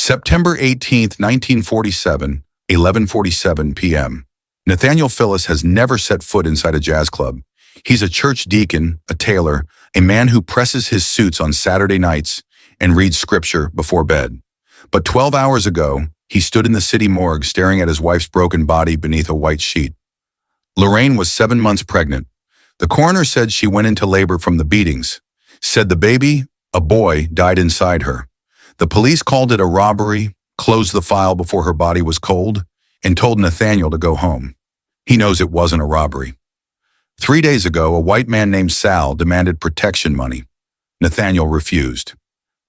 September 18th, 1947, 11:47 p.m. Nathaniel Phyllis has never set foot inside a jazz club. He's a church deacon, a tailor, a man who presses his suits on Saturday nights and reads scripture before bed. But 12 hours ago, he stood in the city morgue staring at his wife's broken body beneath a white sheet. Lorraine was 7 months pregnant. The coroner said she went into labor from the beatings, said the baby, a boy, died inside her. The police called it a robbery, closed the file before her body was cold, and told Nathaniel to go home. He knows it wasn't a robbery. 3 days ago, a white man named Sal demanded protection money. Nathaniel refused.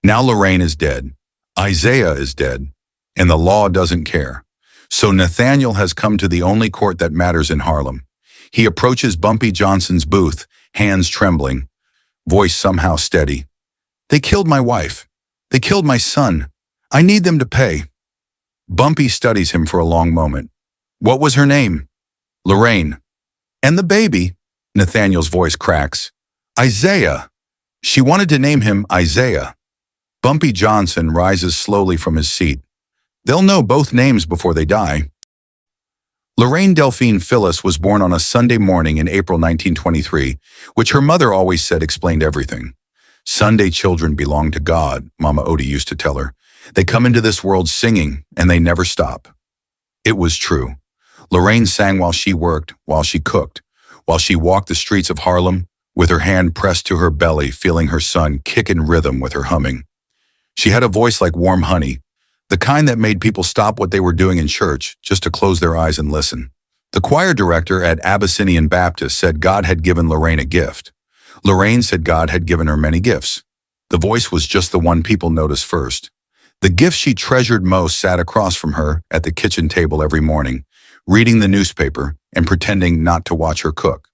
Now Lorraine is dead. Isaiah is dead, and the law doesn't care. So Nathaniel has come to the only court that matters in Harlem. He approaches Bumpy Johnson's booth, hands trembling, voice somehow steady. "They killed my wife. They killed my son. I need them to pay." Bumpy studies him for a long moment. "What was her name?" "Lorraine." "And the baby?" Nathaniel's voice cracks. "Isaiah. She wanted to name him Isaiah." Bumpy Johnson rises slowly from his seat. "They'll know both names before they die." Lorraine Delphine Phyllis was born on a Sunday morning in April 1923, which her mother always said explained everything. Sunday children belong to God, Mama Odie used to tell her. They come into this world singing, and they never stop. It was true. Lorraine sang while she worked, while she cooked, while she walked the streets of Harlem, with her hand pressed to her belly, feeling her son kick in rhythm with her humming. She had a voice like warm honey, the kind that made people stop what they were doing in church just to close their eyes and listen. The choir director at Abyssinian Baptist said God had given Lorraine a gift. Lorraine said God had given her many gifts. The voice was just the one people noticed first. The gift she treasured most sat across from her at the kitchen table every morning, reading the newspaper and pretending not to watch her cook.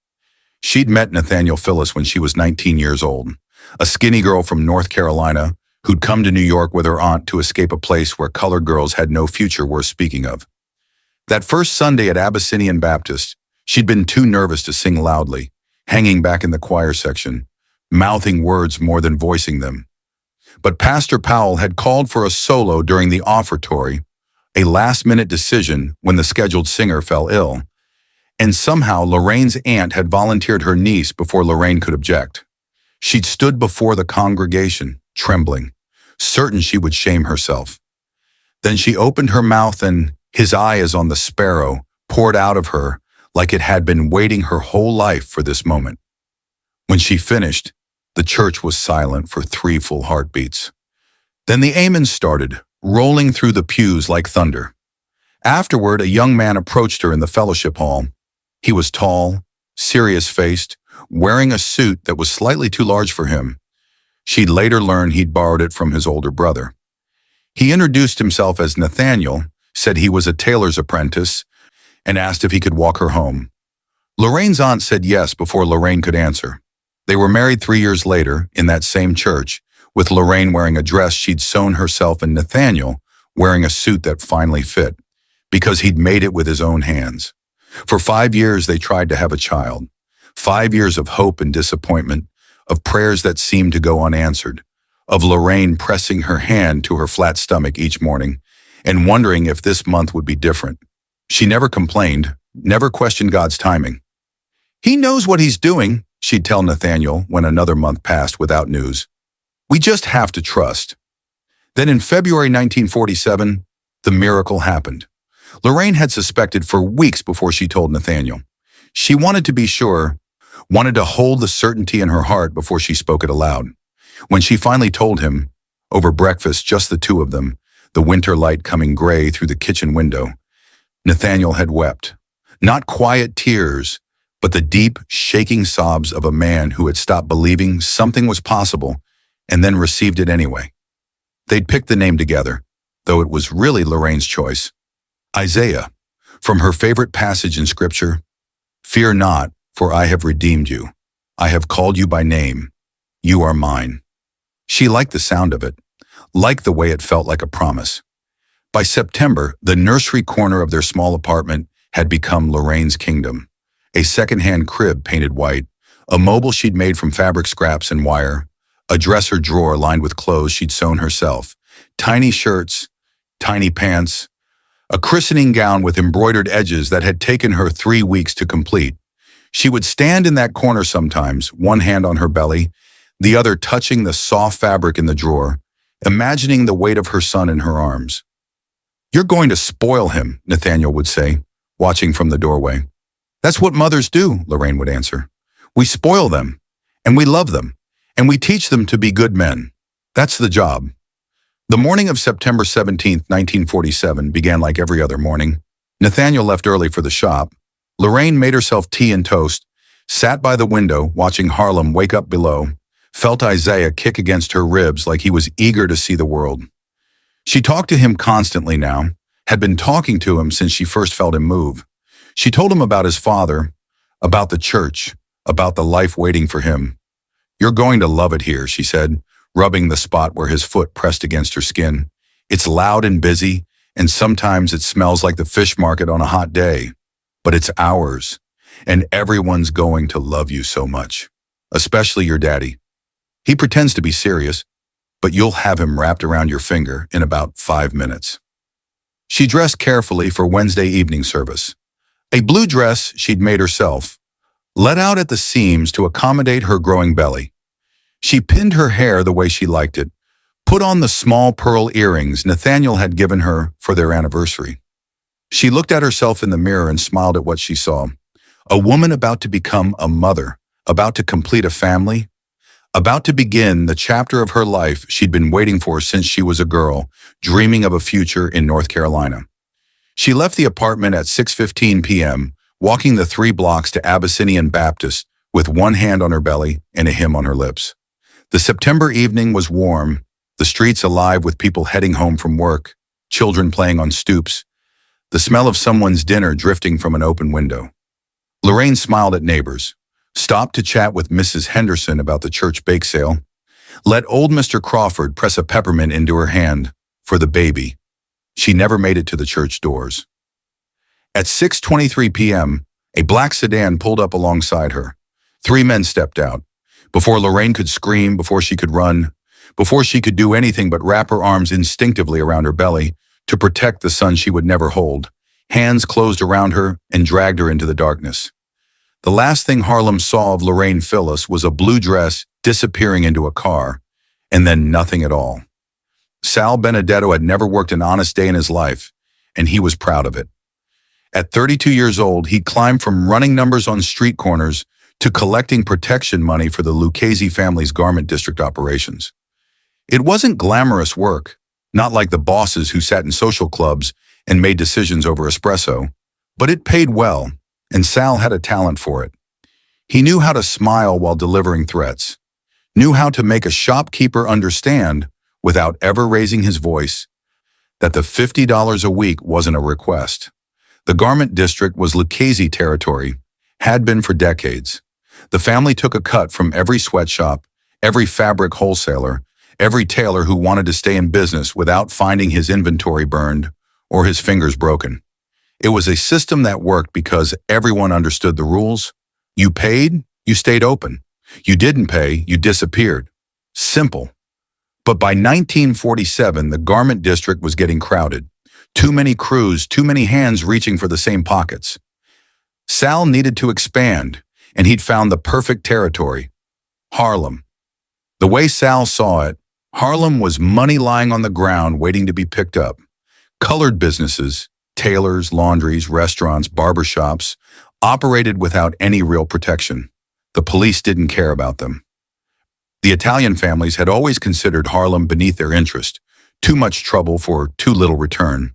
She'd met Nathaniel Phyllis when she was 19 years old, a skinny girl from North Carolina who'd come to New York with her aunt to escape a place where colored girls had no future worth speaking of. That first Sunday at Abyssinian Baptist, she'd been too nervous to sing loudly, hanging back in the choir section, mouthing words more than voicing them. But Pastor Powell had called for a solo during the offertory, a last-minute decision when the scheduled singer fell ill, and somehow Lorraine's aunt had volunteered her niece before Lorraine could object. She'd stood before the congregation, trembling, certain she would shame herself. Then she opened her mouth and, "His eye is on the sparrow," poured out of her like it had been waiting her whole life for this moment. When she finished, the church was silent for 3 full heartbeats. Then the amen started, rolling through the pews like thunder. Afterward, a young man approached her in the fellowship hall. He was tall, serious-faced, wearing a suit that was slightly too large for him. She'd later learn he'd borrowed it from his older brother. He introduced himself as Nathaniel, said he was a tailor's apprentice, and asked if he could walk her home. Lorraine's aunt said yes before Lorraine could answer. They were married 3 years later in that same church, with Lorraine wearing a dress she'd sewn herself and Nathaniel wearing a suit that finally fit, because he'd made it with his own hands. For 5 years they tried to have a child. 5 years of hope and disappointment, of prayers that seemed to go unanswered, of Lorraine pressing her hand to her flat stomach each morning and wondering if this month would be different. She never complained, never questioned God's timing. "He knows what he's doing," she'd tell Nathaniel when another month passed without news. "We just have to trust." Then in February 1947, the miracle happened. Lorraine had suspected for weeks before she told Nathaniel. She wanted to be sure, wanted to hold the certainty in her heart before she spoke it aloud. When she finally told him, over breakfast, just the two of them, the winter light coming gray through the kitchen window, Nathaniel had wept. Not quiet tears, but the deep, shaking sobs of a man who had stopped believing something was possible and then received it anyway. They'd picked the name together, though it was really Lorraine's choice. Isaiah, from her favorite passage in Scripture, "Fear not, for I have redeemed you. I have called you by name. You are mine." She liked the sound of it, liked the way it felt like a promise. By September, the nursery corner of their small apartment had become Lorraine's kingdom. A second-hand crib painted white, a mobile she'd made from fabric scraps and wire, a dresser drawer lined with clothes she'd sewn herself, tiny shirts, tiny pants, a christening gown with embroidered edges that had taken her 3 weeks to complete. She would stand in that corner sometimes, one hand on her belly, the other touching the soft fabric in the drawer, imagining the weight of her son in her arms. "You're going to spoil him," Nathaniel would say, watching from the doorway. "That's what mothers do," Lorraine would answer. "We spoil them, and we love them, and we teach them to be good men. That's the job." The morning of September 17, 1947 began like every other morning. Nathaniel left early for the shop. Lorraine made herself tea and toast, sat by the window watching Harlem wake up below, felt Isaiah kick against her ribs like he was eager to see the world. She talked to him constantly now, had been talking to him since she first felt him move. She told him about his father, about the church, about the life waiting for him. "You're going to love it here," she said, rubbing the spot where his foot pressed against her skin. "It's loud and busy, and sometimes it smells like the fish market on a hot day. But it's ours, and everyone's going to love you so much, especially your daddy. He pretends to be serious, but you'll have him wrapped around your finger in about 5 minutes." She dressed carefully for Wednesday evening service. A blue dress she'd made herself, let out at the seams to accommodate her growing belly. She pinned her hair the way she liked it, put on the small pearl earrings Nathaniel had given her for their anniversary. She looked at herself in the mirror and smiled at what she saw. A woman about to become a mother, about to complete a family, about to begin the chapter of her life she'd been waiting for since she was a girl, dreaming of a future in North Carolina. She left the apartment at 6:15 p.m., walking the 3 blocks to Abyssinian Baptist with one hand on her belly and a hymn on her lips. The September evening was warm, the streets alive with people heading home from work, children playing on stoops, the smell of someone's dinner drifting from an open window. Lorraine smiled at neighbors, stopped to chat with Mrs. Henderson about the church bake sale, let old Mr. Crawford press a peppermint into her hand for the baby. She never made it to the church doors. At 6:23 p.m., a black sedan pulled up alongside her. 3 men stepped out. Before Lorraine could scream, before she could run, before she could do anything but wrap her arms instinctively around her belly to protect the son she would never hold, hands closed around her and dragged her into the darkness. The last thing Harlem saw of Lorraine Phyllis was a blue dress disappearing into a car, and then nothing at all. Sal Benedetto had never worked an honest day in his life, and he was proud of it. At 32 years old, he'd climbed from running numbers on street corners to collecting protection money for the Lucchese family's garment district operations. It wasn't glamorous work, not like the bosses who sat in social clubs and made decisions over espresso, but it paid well, and Sal had a talent for it. He knew how to smile while delivering threats, knew how to make a shopkeeper understand, without ever raising his voice, that the $50 a week wasn't a request. The garment district was Lucchese territory, had been for decades. The family took a cut from every sweatshop, every fabric wholesaler, every tailor who wanted to stay in business without finding his inventory burned or his fingers broken. It was a system that worked because everyone understood the rules. You paid, you stayed open. You didn't pay, you disappeared. Simple. But by 1947, the garment district was getting crowded. Too many crews, too many hands reaching for the same pockets. Sal needed to expand, and he'd found the perfect territory, Harlem. The way Sal saw it, Harlem was money lying on the ground waiting to be picked up. Colored businesses, tailors, laundries, restaurants, barbershops, operated without any real protection. The police didn't care about them. The Italian families had always considered Harlem beneath their interest, too much trouble for too little return.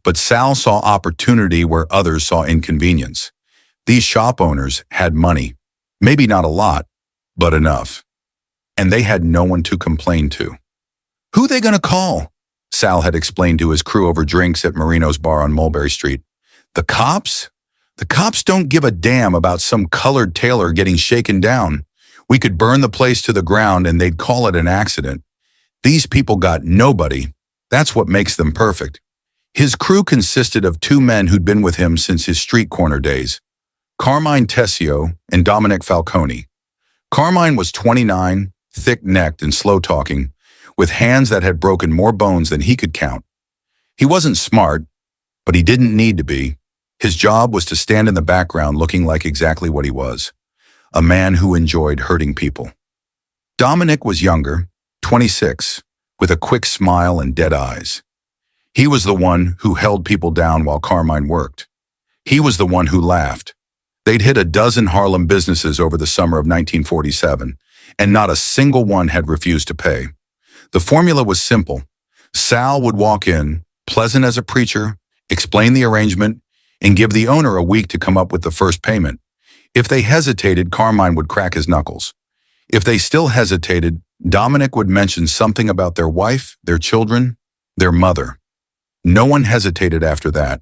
But Sal saw opportunity where others saw inconvenience. These shop owners had money, maybe not a lot, but enough. And they had no one to complain to. "Who they gonna call?" Sal had explained to his crew over drinks at Marino's bar on Mulberry Street. "The cops? The cops don't give a damn about some colored tailor getting shaken down. We could burn the place to the ground and they'd call it an accident. These people got nobody. That's what makes them perfect." His crew consisted of 2 men who'd been with him since his street corner days, Carmine Tessio and Dominic Falcone. Carmine was 29, thick-necked and slow-talking, with hands that had broken more bones than he could count. He wasn't smart, but he didn't need to be. His job was to stand in the background looking like exactly what he was, a man who enjoyed hurting people. Dominic was younger, 26, with a quick smile and dead eyes. He was the one who held people down while Carmine worked. He was the one who laughed. They'd hit a dozen Harlem businesses over the summer of 1947, and not a single one had refused to pay. The formula was simple. Sal would walk in, pleasant as a preacher, explain the arrangement, and give the owner a week to come up with the first payment. If they hesitated, Carmine would crack his knuckles. If they still hesitated, Dominic would mention something about their wife, their children, their mother. No one hesitated after that.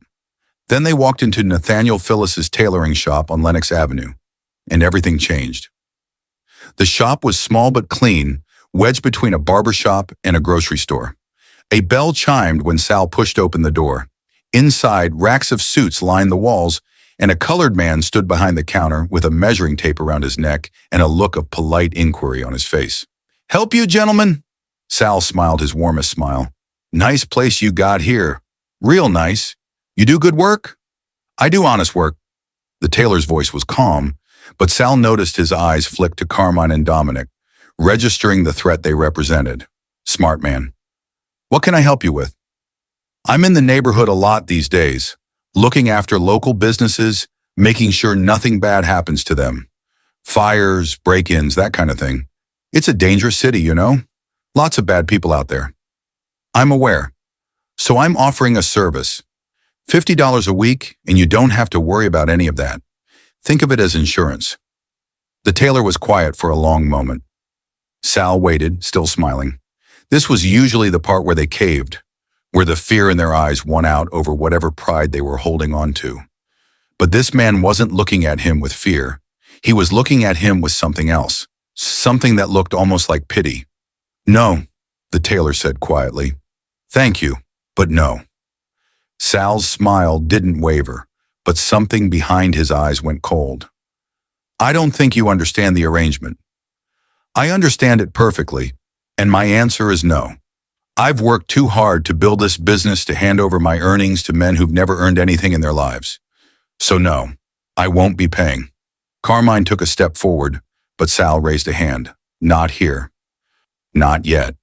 Then they walked into Nathaniel Phyllis's tailoring shop on Lenox Avenue, and everything changed. The shop was small but clean, wedged between a barber shop and a grocery store. A bell chimed when Sal pushed open the door. Inside, racks of suits lined the walls, and a colored man stood behind the counter with a measuring tape around his neck and a look of polite inquiry on his face. "Help you, gentlemen?" Sal smiled his warmest smile. "Nice place you got here. Real nice. You do good work?" "I do honest work." The tailor's voice was calm, but Sal noticed his eyes flick to Carmine and Dominic, registering the threat they represented. Smart man. "What can I help you with?" "I'm in the neighborhood a lot these days, looking after local businesses, making sure nothing bad happens to them. Fires, break-ins, that kind of thing. It's a dangerous city, you know? Lots of bad people out there." "I'm aware. So I'm offering a service. $50 a week, and you don't have to worry about any of that. Think of it as insurance." The tailor was quiet for a long moment. Sal waited, still smiling. This was usually the part where they caved, where the fear in their eyes won out over whatever pride they were holding on to. But this man wasn't looking at him with fear. He was looking at him with something else, something that looked almost like pity. "No," the tailor said quietly. "Thank you, but no." Sal's smile didn't waver, but something behind his eyes went cold. "I don't think you understand the arrangement." "I understand it perfectly, and my answer is no. I've worked too hard to build this business to hand over my earnings to men who've never earned anything in their lives. So no, I won't be paying." Carmine took a step forward, but Sal raised a hand. "Not here. Not yet."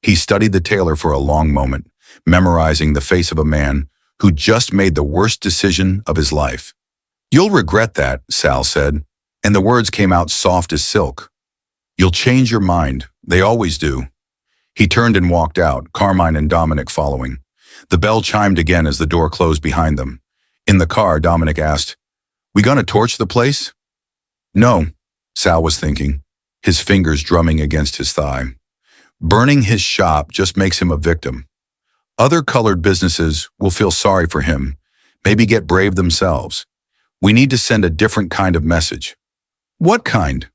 He studied the tailor for a long moment, memorizing the face of a man who just made the worst decision of his life. "You'll regret that," Sal said, and the words came out soft as silk. "You'll change your mind. They always do." He turned and walked out, Carmine and Dominic following. The bell chimed again as the door closed behind them. In the car, Dominic asked, "We gonna torch the place?" "No," Sal was thinking, his fingers drumming against his thigh. "Burning his shop just makes him a victim. Other colored businesses will feel sorry for him, maybe get brave themselves. We need to send a different kind of message." "What kind?"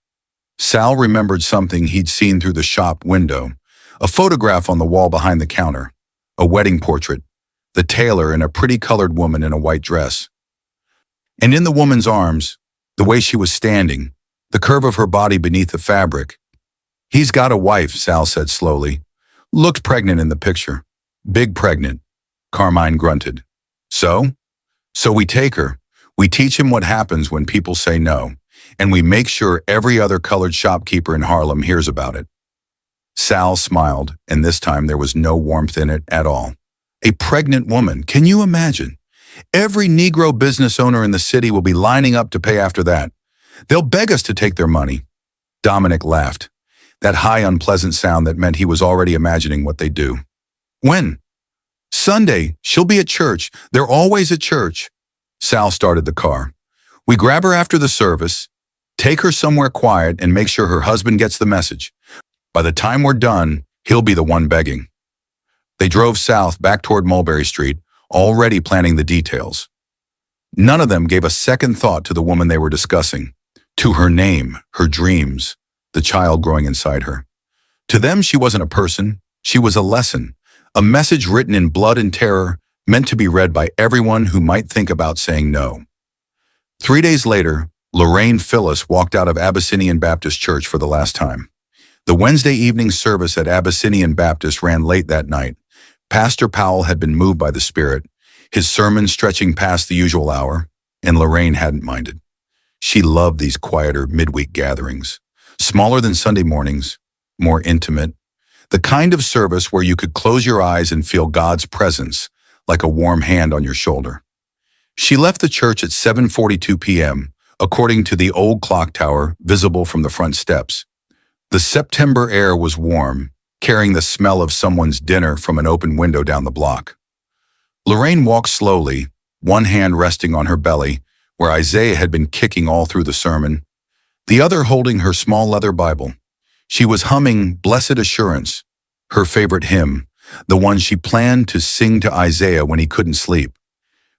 Sal remembered something he'd seen through the shop window, a photograph on the wall behind the counter, a wedding portrait, the tailor and a pretty colored woman in a white dress. And in the woman's arms, the way she was standing, the curve of her body beneath the fabric. "He's got a wife," Sal said slowly. "Looked pregnant in the picture. Big pregnant." Carmine grunted. So we take her. We teach him what happens when people say no, and we make sure every other colored shopkeeper in Harlem hears about it." Sal smiled, and this time there was no warmth in it at all. A pregnant woman, can you imagine? Every Negro business owner in the city will be lining up to pay after that. They'll beg us to take their money. Dominic laughed, that high, unpleasant sound that meant he was already imagining what they'd do. "When?" "Sunday. She'll be at church. They're always at church." Sal started the car. "We grab her after the service, take her somewhere quiet, and make sure her husband gets the message. By the time we're done, he'll be the one begging." They drove south back toward Mulberry Street, already planning the details. None of them gave a second thought to the woman they were discussing, to her name, her dreams, the child growing inside her. To them, she wasn't a person. She was a lesson, a message written in blood and terror, meant to be read by everyone who might think about saying no. 3 days later, Lorraine Phyllis walked out of Abyssinian Baptist Church for the last time. The Wednesday evening service at Abyssinian Baptist ran late that night. Pastor Powell had been moved by the Spirit, his sermon stretching past the usual hour, and Lorraine hadn't minded. She loved these quieter midweek gatherings, smaller than Sunday mornings, more intimate, the kind of service where you could close your eyes and feel God's presence like a warm hand on your shoulder. She left the church at 7:42 p.m., according to the old clock tower visible from the front steps. The September air was warm, carrying the smell of someone's dinner from an open window down the block. Lorraine walked slowly, one hand resting on her belly, where Isaiah had been kicking all through the sermon, the other holding her small leather Bible. She was humming Blessed Assurance, her favorite hymn, the one she planned to sing to Isaiah when he couldn't sleep.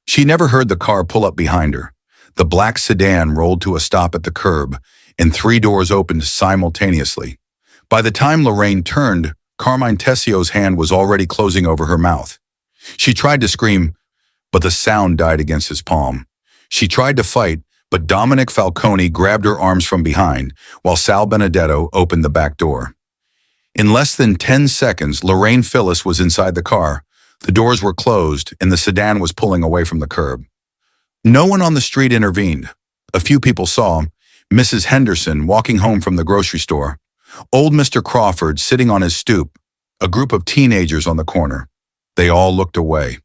She never heard the car pull up behind her. The black sedan rolled to a stop at the curb, and 3 doors opened simultaneously. By the time Lorraine turned, Carmine Tessio's hand was already closing over her mouth. She tried to scream, but the sound died against his palm. She tried to fight, but Dominic Falcone grabbed her arms from behind, while Sal Benedetto opened the back door. In less than 10 seconds, Lorraine Phyllis was inside the car. The doors were closed, and the sedan was pulling away from the curb. No one on the street intervened. A few people saw Mrs. Henderson walking home from the grocery store, old Mr. Crawford sitting on his stoop, a group of teenagers on the corner. They all looked away.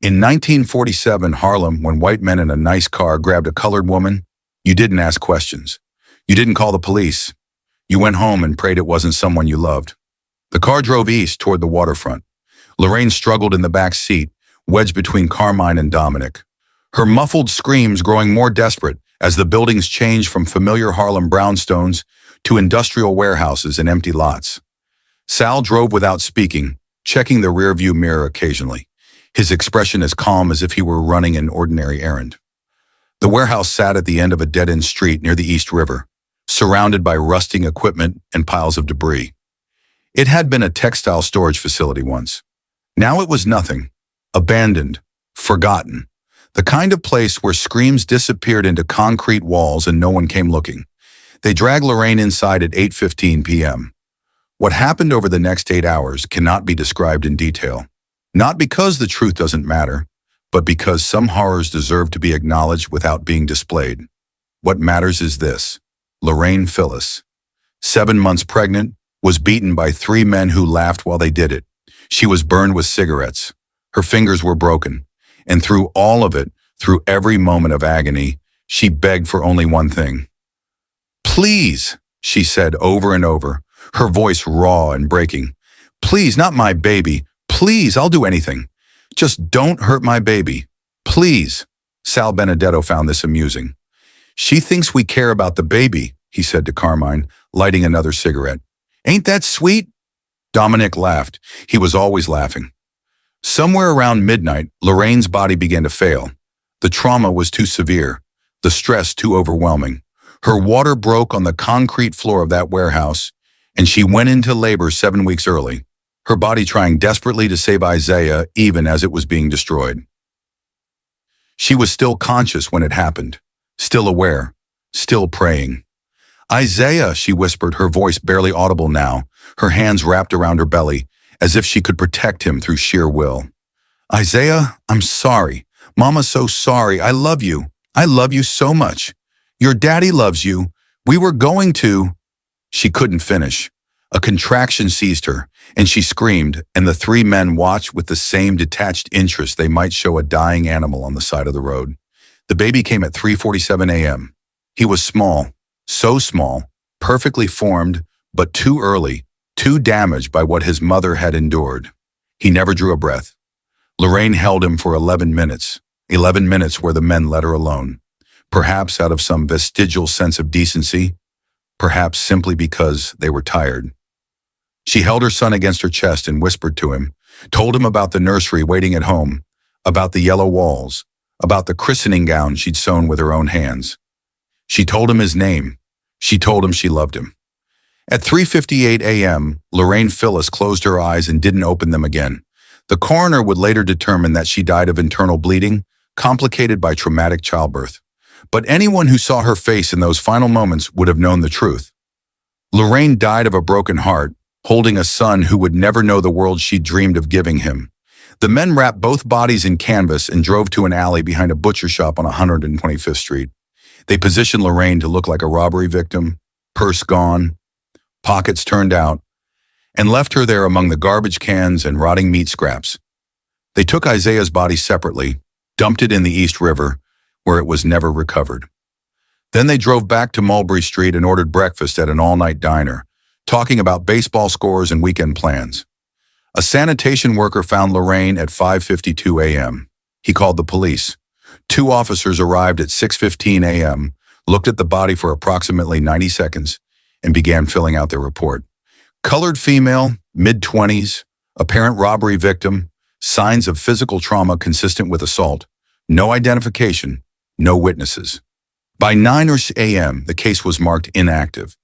In 1947 Harlem, when white men in a nice car grabbed a colored woman, you didn't ask questions. You didn't call the police. You went home and prayed it wasn't someone you loved. The car drove east toward the waterfront. Lorraine struggled in the back seat, wedged between Carmine and Dominic, her muffled screams growing more desperate as the buildings changed from familiar Harlem brownstones to industrial warehouses and empty lots. Sal drove without speaking, checking the rearview mirror occasionally, his expression as calm as if he were running an ordinary errand. The warehouse sat at the end of a dead-end street near the East River, surrounded by rusting equipment and piles of debris. It had been a textile storage facility once. Now it was nothing, abandoned, forgotten, the kind of place where screams disappeared into concrete walls and no one came looking. They dragged Lorraine inside at 8:15 p.m. What happened over the next 8 hours cannot be described in detail. Not because the truth doesn't matter, but because some horrors deserve to be acknowledged without being displayed. What matters is this: Lorraine Phyllis, 7 months pregnant, was beaten by 3 men who laughed while they did it. She was burned with cigarettes. Her fingers were broken. And through all of it, through every moment of agony, she begged for only one thing. "Please," she said over and over, her voice raw and breaking. "Please, not my baby. Please, I'll do anything. Just don't hurt my baby. Please." Sal Benedetto found this amusing. "She thinks we care about the baby," he said to Carmine, lighting another cigarette. "Ain't that sweet?" Dominic laughed. He was always laughing. Somewhere around midnight, Lorraine's body began to fail. The trauma was too severe, the stress too overwhelming. Her water broke on the concrete floor of that warehouse, and she went into labor 7 weeks early, her body trying desperately to save Isaiah even as it was being destroyed. She was still conscious when it happened, still aware, still praying. "Isaiah," she whispered, her voice barely audible now, her hands wrapped around her belly, as if she could protect him through sheer will. "Isaiah, I'm sorry. Mama's so sorry. I love you. I love you so much. Your daddy loves you. We were going to—" She couldn't finish. A contraction seized her, and she screamed, and the 3 men watched with the same detached interest they might show a dying animal on the side of the road. The baby came at 3:47 a.m. He was small, so small, perfectly formed, but too early, too damaged by what his mother had endured. He never drew a breath. Lorraine held him for 11 minutes, 11 minutes where the men let her alone, perhaps out of some vestigial sense of decency, perhaps simply because they were tired. She held her son against her chest and whispered to him, told him about the nursery waiting at home, about the yellow walls, about the christening gown she'd sewn with her own hands. She told him his name. She told him she loved him. At 3:58 a.m., Lorraine Phyllis closed her eyes and didn't open them again. The coroner would later determine that she died of internal bleeding, complicated by traumatic childbirth. But anyone who saw her face in those final moments would have known the truth. Lorraine died of a broken heart, holding a son who would never know the world she dreamed of giving him. The men wrapped both bodies in canvas and drove to an alley behind a butcher shop on 125th Street. They positioned Lorraine to look like a robbery victim, purse gone, pockets turned out, and left her there among the garbage cans and rotting meat scraps. They took Isaiah's body separately, dumped it in the East River, where it was never recovered. Then they drove back to Mulberry Street and ordered breakfast at an all-night diner, talking about baseball scores and weekend plans. A sanitation worker found Lorraine at 5:52 a.m. He called the police. 2 officers arrived at 6:15 a.m., looked at the body for approximately 90 seconds, and began filling out their report. Colored female, mid-20s, apparent robbery victim, signs of physical trauma consistent with assault, no identification, no witnesses. By 9 a.m., the case was marked inactive.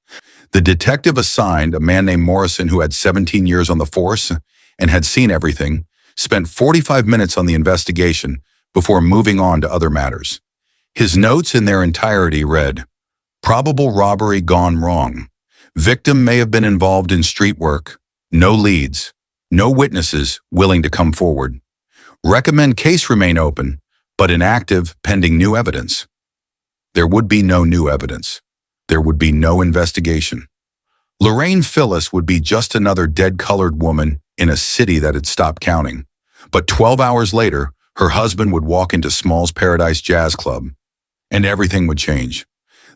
The detective assigned, a man named Morrison who had 17 years on the force and had seen everything, spent 45 minutes on the investigation before moving on to other matters. His notes in their entirety read, "Probable robbery gone wrong. Victim may have been involved in street work. No leads. No witnesses willing to come forward. Recommend case remain open, but inactive pending new evidence." There would be no new evidence. There would be no investigation. Lorraine Phyllis would be just another dead colored woman in a city that had stopped counting. But 12 hours later, her husband would walk into Small's Paradise Jazz Club, and everything would change.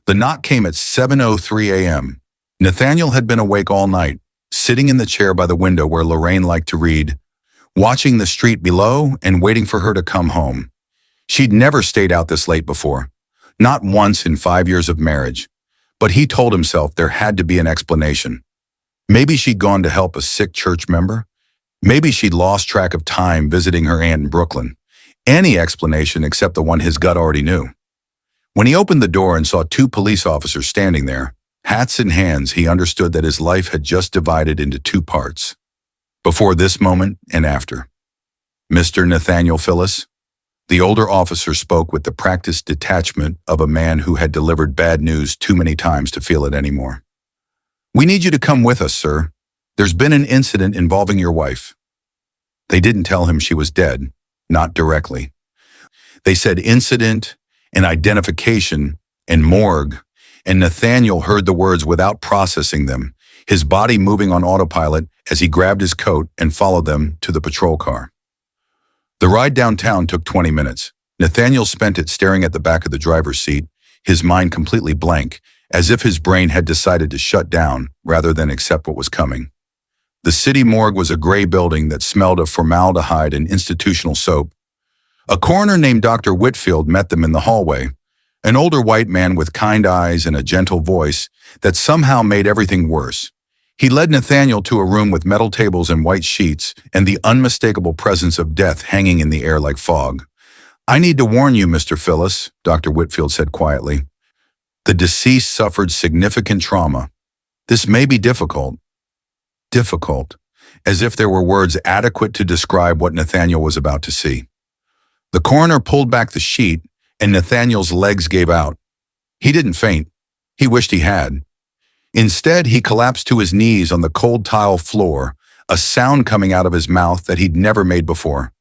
The knock came at 7:03 a.m. Nathaniel had been awake all night, sitting in the chair by the window where Lorraine liked to read, watching the street below and waiting for her to come home. She'd never stayed out this late before, not once in 5 years of marriage, but he told himself there had to be an explanation. Maybe she'd gone to help a sick church member. Maybe she'd lost track of time visiting her aunt in Brooklyn. Any explanation except the one his gut already knew. When he opened the door and saw 2 police officers standing there, hats in hands, he understood that his life had just divided into 2 parts. Before this moment and after. "Mr. Nathaniel Phyllis?" The older officer spoke with the practiced detachment of a man who had delivered bad news too many times to feel it anymore. "We need you to come with us, sir. There's been an incident involving your wife." They didn't tell him she was dead, not directly. They said incident and identification and morgue, and Nathaniel heard the words without processing them, his body moving on autopilot as he grabbed his coat and followed them to the patrol car. The ride downtown took 20 minutes. Nathaniel spent it staring at the back of the driver's seat, his mind completely blank, as if his brain had decided to shut down rather than accept what was coming. The city morgue was a gray building that smelled of formaldehyde and institutional soap. A coroner named Dr. Whitfield met them in the hallway, an older white man with kind eyes and a gentle voice that somehow made everything worse. He led Nathaniel to a room with metal tables and white sheets and the unmistakable presence of death hanging in the air like fog. "I need to warn you, Mr. Phyllis," Dr. Whitfield said quietly. "The deceased suffered significant trauma. This may be difficult." Difficult, as if there were words adequate to describe what Nathaniel was about to see. The coroner pulled back the sheet, and Nathaniel's legs gave out. He didn't faint. He wished he had. Instead, he collapsed to his knees on the cold tile floor, a sound coming out of his mouth that he'd never made before.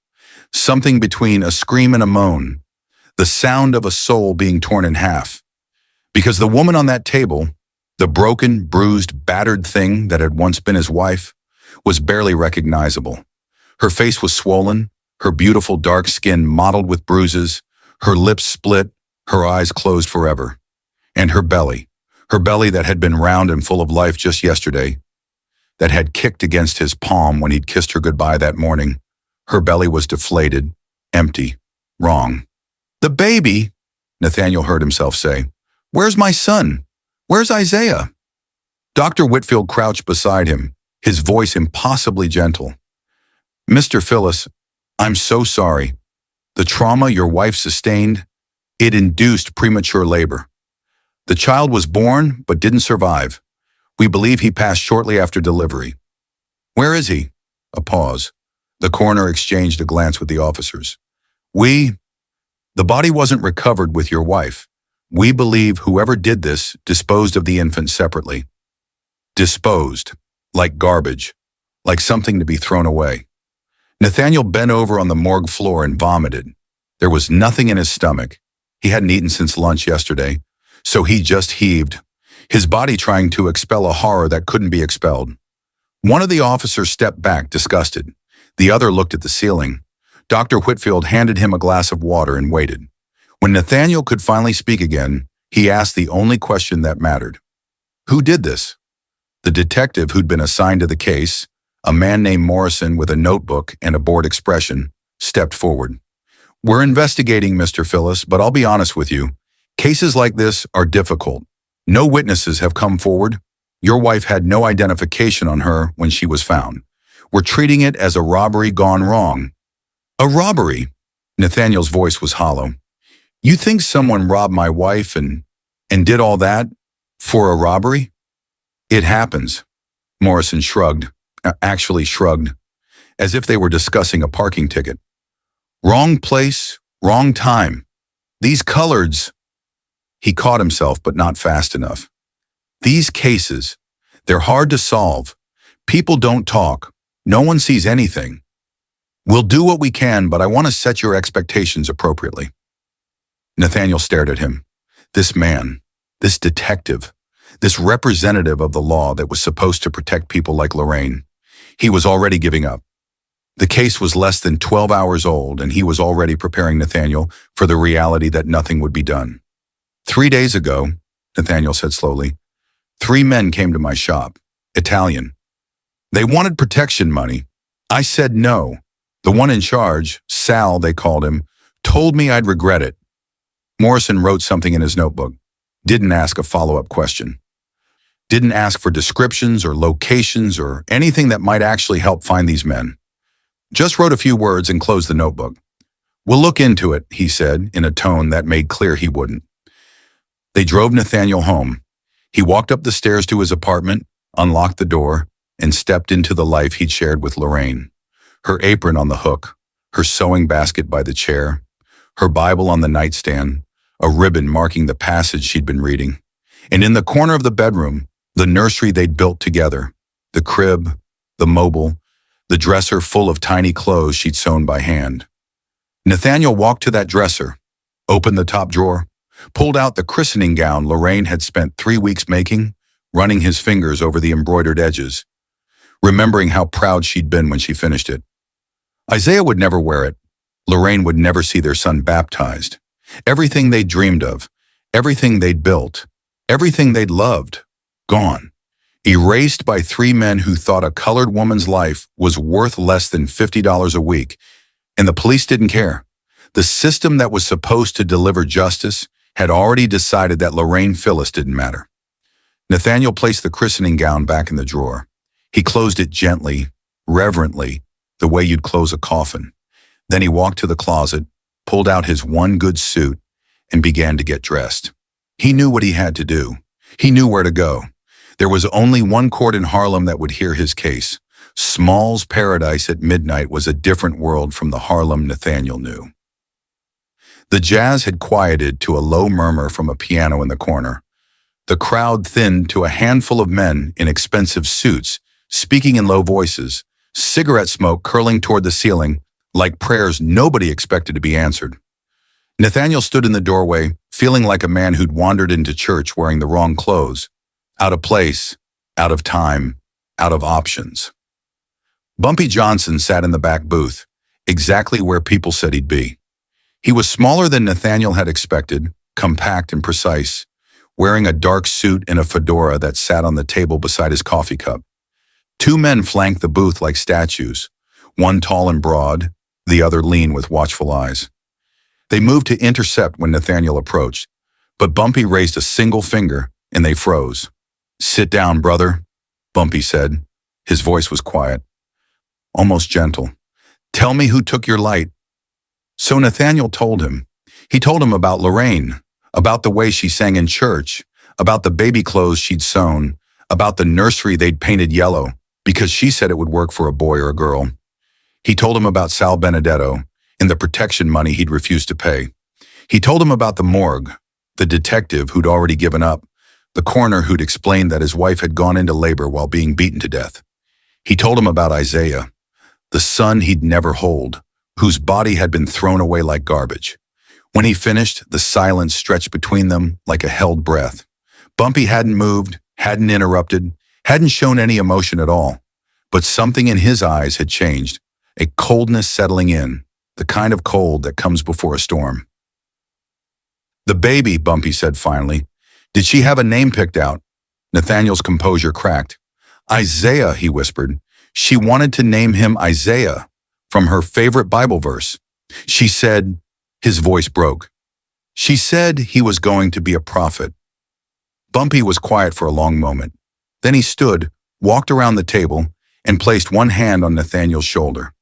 Something between a scream and a moan. The sound of a soul being torn in half. Because the woman on that table, the broken, bruised, battered thing that had once been his wife, was barely recognizable. Her face was swollen, her beautiful dark skin mottled with bruises, her lips split, her eyes closed forever. And her belly that had been round and full of life just yesterday, that had kicked against his palm when he'd kissed her goodbye that morning. Her belly was deflated, empty, wrong. "The baby," Nathaniel heard himself say. "Where's my son? Where's Isaiah?" Dr. Whitfield crouched beside him, his voice impossibly gentle. "Mr. Phyllis, I'm so sorry. The trauma your wife sustained, it induced premature labor. The child was born but didn't survive. We believe he passed shortly after delivery." "Where is he?" A pause. The coroner exchanged a glance with the officers. The body wasn't recovered with your wife. We believe whoever did this disposed of the infant separately." Disposed, like garbage, like something to be thrown away. Nathaniel bent over on the morgue floor and vomited. There was nothing in his stomach. He hadn't eaten since lunch yesterday, so he just heaved, his body trying to expel a horror that couldn't be expelled. One of the officers stepped back, disgusted. The other looked at the ceiling. Dr. Whitfield handed him a glass of water and waited. When Nathaniel could finally speak again, he asked the only question that mattered. Who did this? The detective who'd been assigned to the case, a man named Morrison with a notebook and a bored expression, stepped forward. We're investigating, Mr. Phyllis, but I'll be honest with you. Cases like this are difficult. No witnesses have come forward. Your wife had no identification on her when she was found. We're treating it as a robbery gone wrong. A robbery? Nathaniel's voice was hollow. You think someone robbed my wife and did all that for a robbery? It happens. Morrison shrugged, as if they were discussing a parking ticket. Wrong place, wrong time. These coloreds. He caught himself, but not fast enough. These cases, they're hard to solve. People don't talk. No one sees anything. We'll do what we can, but I want to set your expectations appropriately. Nathaniel stared at him. This man, this detective, this representative of the law that was supposed to protect people like Lorraine. He was already giving up. The case was less than 12 hours old, and he was already preparing Nathaniel for the reality that nothing would be done. 3 days ago, Nathaniel said slowly, 3 men came to my shop, Italian. They wanted protection money. I said no. The one in charge, Sal they called him, told me I'd regret it. Morrison wrote something in his notebook. Didn't ask a follow-up question. Didn't ask for descriptions or locations or anything that might actually help find these men. Just wrote a few words and closed the notebook. We'll look into it, he said, in a tone that made clear he wouldn't. They drove Nathaniel home. He walked up the stairs to his apartment, unlocked the door, and stepped into the life he'd shared with Lorraine. Her apron on the hook, her sewing basket by the chair, her Bible on the nightstand, a ribbon marking the passage she'd been reading. And in the corner of the bedroom, the nursery they'd built together, the crib, the mobile, the dresser full of tiny clothes she'd sewn by hand. Nathaniel walked to that dresser, opened the top drawer, pulled out the christening gown Lorraine had spent 3 weeks making, running his fingers over the embroidered edges, remembering how proud she'd been when she finished it. Isaiah would never wear it. Lorraine would never see their son baptized. Everything they'd dreamed of, everything they'd built, everything they'd loved, gone. Erased by 3 men who thought a colored woman's life was worth less than $50 a week, and the police didn't care. The system that was supposed to deliver justice had already decided that Lorraine Phyllis didn't matter. Nathaniel placed the christening gown back in the drawer. He closed it gently, reverently, the way you'd close a coffin. Then he walked to the closet, pulled out his one good suit, and began to get dressed. He knew what he had to do. He knew where to go. There was only one court in Harlem that would hear his case. Small's paradise at midnight was a different world from the Harlem Nathaniel knew. The jazz had quieted to a low murmur from a piano in the corner. The crowd thinned to a handful of men in expensive suits, speaking in low voices, cigarette smoke curling toward the ceiling, like prayers nobody expected to be answered. Nathaniel stood in the doorway, feeling like a man who'd wandered into church wearing the wrong clothes. Out of place, out of time, out of options. Bumpy Johnson sat in the back booth, exactly where people said he'd be. He was smaller than Nathaniel had expected, compact and precise, wearing a dark suit and a fedora that sat on the table beside his coffee cup. 2 men flanked the booth like statues, one tall and broad, the other lean with watchful eyes. They moved to intercept when Nathaniel approached, but Bumpy raised a single finger and they froze. Sit down, brother, Bumpy said. His voice was quiet, almost gentle. Tell me who took your light. So Nathaniel told him. He told him about Lorraine, about the way she sang in church, about the baby clothes she'd sewn, about the nursery they'd painted yellow, because she said it would work for a boy or a girl. He told him about Sal Benedetto and the protection money he'd refused to pay. He told him about the morgue, the detective who'd already given up, the coroner who'd explained that his wife had gone into labor while being beaten to death. He told him about Isaiah, the son he'd never hold, whose body had been thrown away like garbage. When he finished, the silence stretched between them like a held breath. Bumpy hadn't moved, hadn't interrupted, hadn't shown any emotion at all. But something in his eyes had changed, a coldness settling in, the kind of cold that comes before a storm. "The baby," Bumpy said finally. "Did she have a name picked out?" Nathaniel's composure cracked. "Isaiah," he whispered. "She wanted to name him Isaiah, from her favorite Bible verse. She said," his voice broke, "she said he was going to be a prophet." Bumpy was quiet for a long moment. Then he stood, walked around the table, and placed one hand on Nathaniel's shoulder.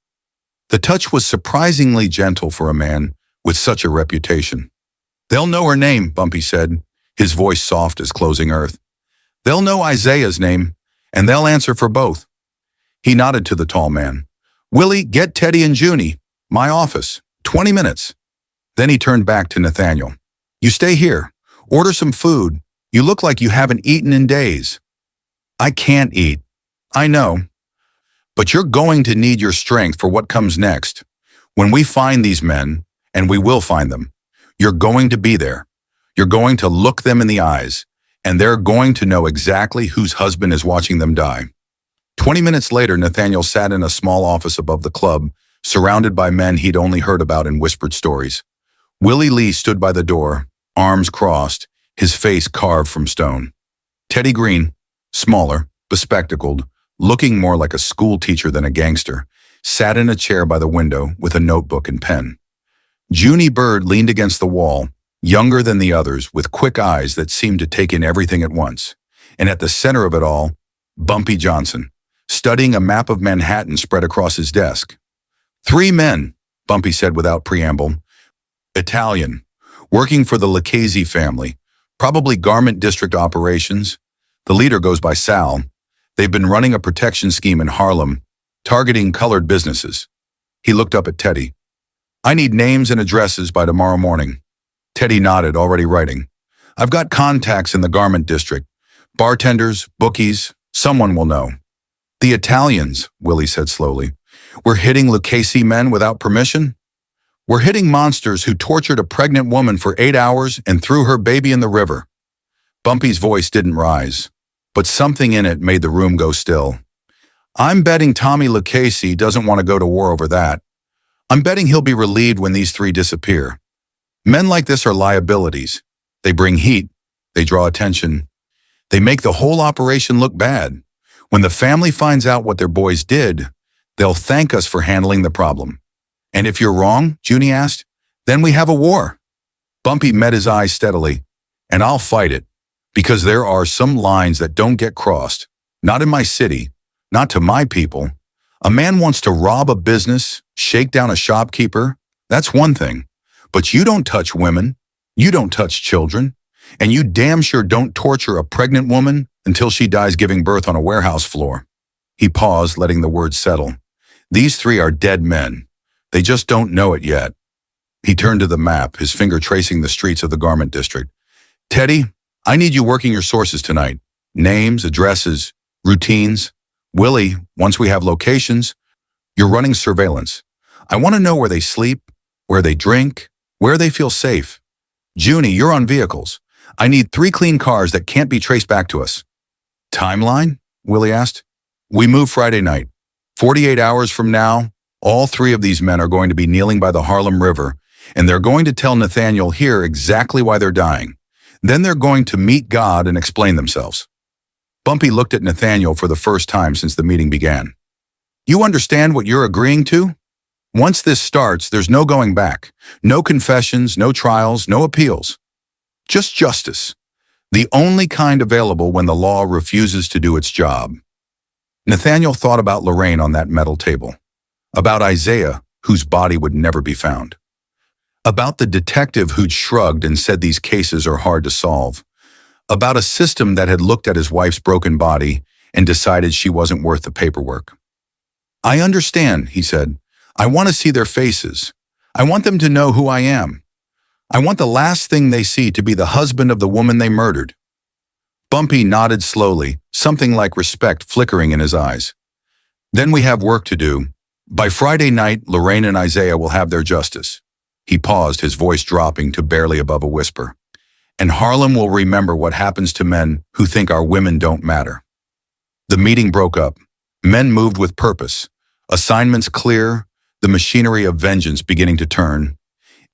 The touch was surprisingly gentle for a man with such a reputation. "They'll know her name," Bumpy said, his voice soft as closing earth. "They'll know Isaiah's name, and they'll answer for both." He nodded to the tall man. "Willie, get Teddy and Junie. My office. 20 minutes. Then he turned back to Nathaniel. "You stay here. Order some food. You look like you haven't eaten in days." "I can't eat." "I know. But you're going to need your strength for what comes next. When we find these men, and we will find them, you're going to be there. You're going to look them in the eyes, and they're going to know exactly whose husband is watching them die." 20 minutes later, Nathaniel sat in a small office above the club, surrounded by men he'd only heard about in whispered stories. Willie Lee stood by the door, arms crossed, his face carved from stone. Teddy Green, smaller, bespectacled, looking more like a school teacher than a gangster, sat in a chair by the window with a notebook and pen. Junie Bird leaned against the wall, younger than the others, with quick eyes that seemed to take in everything at once. And at the center of it all, Bumpy Johnson, studying a map of Manhattan spread across his desk. "3 men," Bumpy said without preamble. "Italian, working for the Lucchese family, probably garment district operations. The leader goes by Sal. They've been running a protection scheme in Harlem, targeting colored businesses." He looked up at Teddy. "I need names and addresses by tomorrow morning." Teddy nodded, already writing. "I've got contacts in the garment district. Bartenders, bookies, someone will know." "The Italians," Willie said slowly. "We're hitting Lucchese men without permission? We're hitting monsters who tortured a pregnant woman for 8 hours and threw her baby in the river." Bumpy's voice didn't rise, but something in it made the room go still. "I'm betting Tommy Lucchese doesn't want to go to war over that. I'm betting he'll be relieved when these 3 disappear. Men like this are liabilities. They bring heat. They draw attention. They make the whole operation look bad. When the family finds out what their boys did, they'll thank us for handling the problem." "And if you're wrong," Junie asked, "then we have a war." Bumpy met his eyes steadily. "And I'll fight it, because there are some lines that don't get crossed. Not in my city, not to my people. A man wants to rob a business, shake down a shopkeeper, that's one thing. But you don't touch women, you don't touch children, and you damn sure don't torture a pregnant woman until she dies giving birth on a warehouse floor." He paused, letting the words settle. "These 3 are dead men. They just don't know it yet." He turned to the map, his finger tracing the streets of the garment district. "Teddy, I need you working your sources tonight. Names, addresses, routines. Willie, once we have locations, you're running surveillance. I want to know where they sleep, where they drink, where they feel safe. Junie, you're on vehicles. I need 3 clean cars that can't be traced back to us." "Timeline?" Willie asked. "We move Friday night. 48 hours from now, all 3 of these men are going to be kneeling by the Harlem River, and they're going to tell Nathaniel here exactly why they're dying. Then they're going to meet God and explain themselves." Bumpy looked at Nathaniel for the first time since the meeting began. "You understand what you're agreeing to? Once this starts, there's no going back. No confessions, no trials, no appeals. Just justice. The only kind available when the law refuses to do its job." Nathaniel thought about Lorraine on that metal table. About Isaiah, whose body would never be found. About the detective who'd shrugged and said these cases are hard to solve. About a system that had looked at his wife's broken body and decided she wasn't worth the paperwork. "I understand," he said. "I want to see their faces. I want them to know who I am. I want the last thing they see to be the husband of the woman they murdered." Bumpy nodded slowly, something like respect flickering in his eyes. "Then we have work to do. By Friday night, Lorraine and Isaiah will have their justice. He paused, his voice dropping to barely above a whisper. And Harlem will remember what happens to men who think our women don't matter. The meeting broke up. Men moved with purpose. Assignments clear, the machinery of vengeance beginning to turn.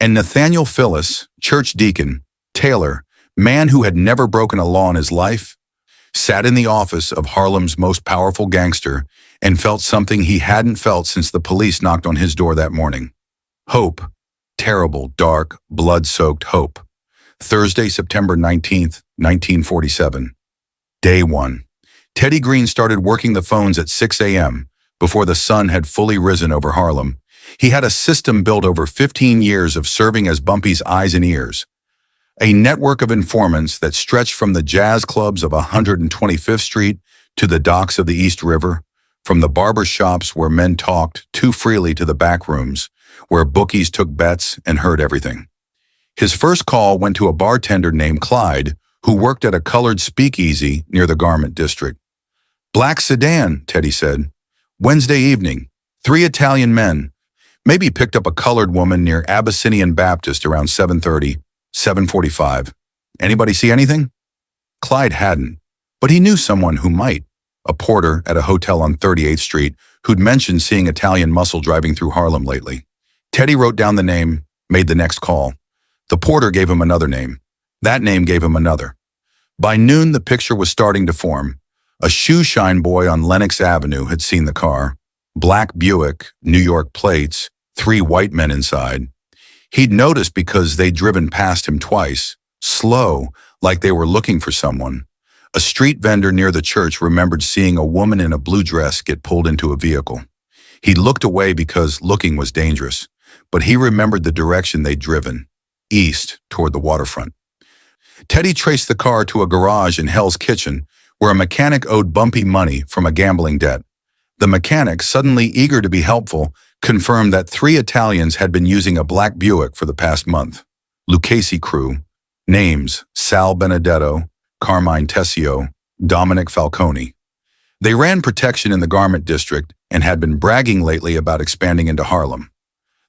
And Nathaniel Phyllis, church deacon, tailor, man who had never broken a law in his life, sat in the office of Harlem's most powerful gangster and felt something he hadn't felt since the police knocked on his door that morning. Hope. Terrible, dark, blood-soaked hope. Thursday, September 19th, 1947. Day 1. Teddy Green started working the phones at 6 a.m. before the sun had fully risen over Harlem. He had a system built over 15 years of serving as Bumpy's eyes and ears. A network of informants that stretched from the jazz clubs of 125th Street to the docks of the East River, from the barber shops where men talked too freely to the back rooms, where bookies took bets and heard everything. His first call went to a bartender named Clyde, who worked at a colored speakeasy near the garment district. "Black sedan," Teddy said. "Wednesday evening. 3 Italian men. Maybe picked up a colored woman near Abyssinian Baptist around 7:30, 7:45. Anybody see anything?" Clyde hadn't, but he knew someone who might. A porter at a hotel on 38th Street who'd mentioned seeing Italian muscle driving through Harlem lately. Teddy wrote down the name, made the next call. The porter gave him another name. That name gave him another. By noon, the picture was starting to form. A shoe-shine boy on Lenox Avenue had seen the car. Black Buick, New York plates, 3 white men inside. He'd noticed because they'd driven past him twice, slow, like they were looking for someone. A street vendor near the church remembered seeing a woman in a blue dress get pulled into a vehicle. He looked away because looking was dangerous, but he remembered the direction they'd driven, east toward the waterfront. Teddy traced the car to a garage in Hell's Kitchen where a mechanic owed Bumpy money from a gambling debt. The mechanic, suddenly eager to be helpful, confirmed that 3 Italians had been using a black Buick for the past month. Lucchese crew. Names: Sal Benedetto, Carmine Tessio, Dominic Falcone. They ran protection in the garment district and had been bragging lately about expanding into Harlem.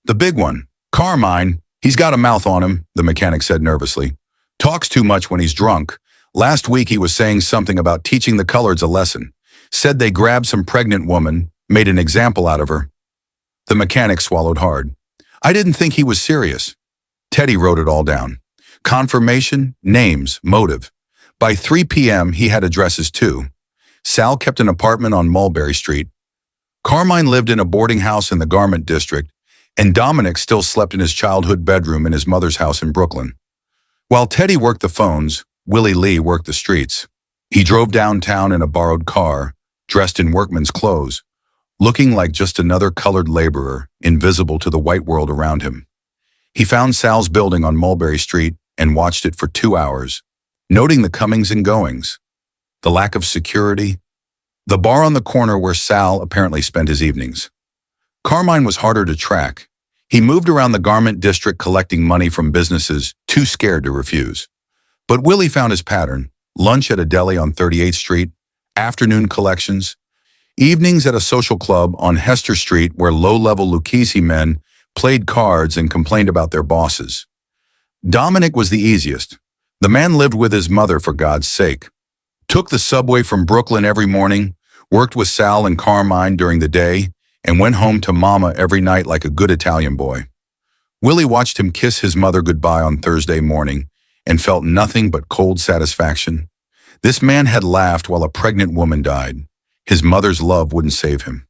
"The big one, Carmine, he's got a mouth on him," the mechanic said nervously. "Talks too much when he's drunk. Last week he was saying something about teaching the coloreds a lesson. Said they grabbed some pregnant woman, made an example out of her." The mechanic swallowed hard. "I didn't think he was serious." Teddy wrote it all down. Confirmation, names, motive. By 3 p.m. he had addresses too. Sal kept an apartment on Mulberry Street. Carmine lived in a boarding house in the garment district, and Dominic still slept in his childhood bedroom in his mother's house in Brooklyn. While Teddy worked the phones, Willie Lee worked the streets. He drove downtown in a borrowed car, dressed in workman's clothes, looking like just another colored laborer, invisible to the white world around him. He found Sal's building on Mulberry Street and watched it for 2 hours, noting the comings and goings, the lack of security, the bar on the corner where Sal apparently spent his evenings. Carmine was harder to track. He moved around the garment district collecting money from businesses too scared to refuse. But Willie found his pattern: lunch at a deli on 38th Street, afternoon collections, evenings at a social club on Hester Street where low-level Lucchese men played cards and complained about their bosses. Dominic was the easiest. The man lived with his mother, for God's sake. Took the subway from Brooklyn every morning, worked with Sal and Carmine during the day, and went home to Mama every night like a good Italian boy. Willie watched him kiss his mother goodbye on Thursday morning and felt nothing but cold satisfaction. This man had laughed while a pregnant woman died. His mother's love wouldn't save him.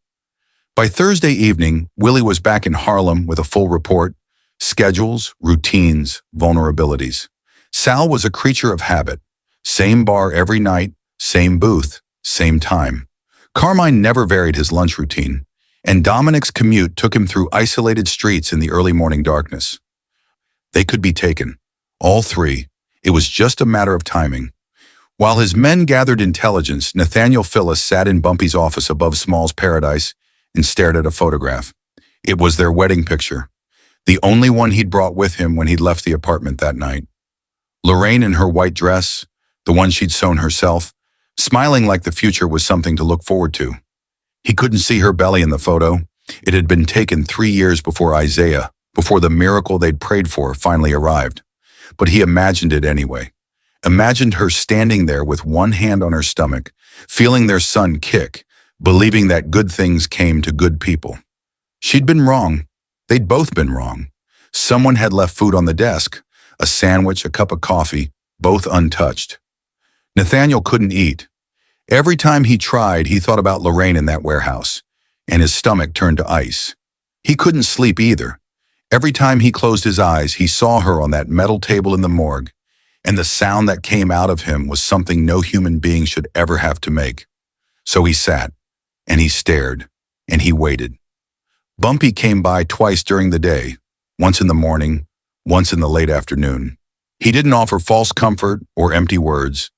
By Thursday evening, Willie was back in Harlem with a full report: schedules, routines, vulnerabilities. Sal was a creature of habit. Same bar every night, same booth, same time. Carmine never varied his lunch routine, and Dominic's commute took him through isolated streets in the early morning darkness. They could be taken, all 3. It was just a matter of timing. While his men gathered intelligence, Nathaniel Phyllis sat in Bumpy's office above Small's Paradise and stared at a photograph. It was their wedding picture, the only one he'd brought with him when he'd left the apartment that night. Lorraine in her white dress, the one she'd sewn herself, smiling like the future was something to look forward to. He couldn't see her belly in the photo, It had been taken 3 years before Isaiah, before the miracle they'd prayed for finally arrived. But he imagined it anyway. Imagined her standing there with one hand on her stomach, feeling their son kick, believing that good things came to good people. She'd been wrong. They'd both been wrong. Someone had left food on the desk, a sandwich, a cup of coffee, both untouched. Nathaniel couldn't eat. Every time he tried, he thought about Lorraine in that warehouse, and his stomach turned to ice. He couldn't sleep either. Every time he closed his eyes, he saw her on that metal table in the morgue, and the sound that came out of him was something no human being should ever have to make. So he sat, and he stared, and he waited. Bumpy came by twice during the day, once in the morning, once in the late afternoon. He didn't offer false comfort or empty words.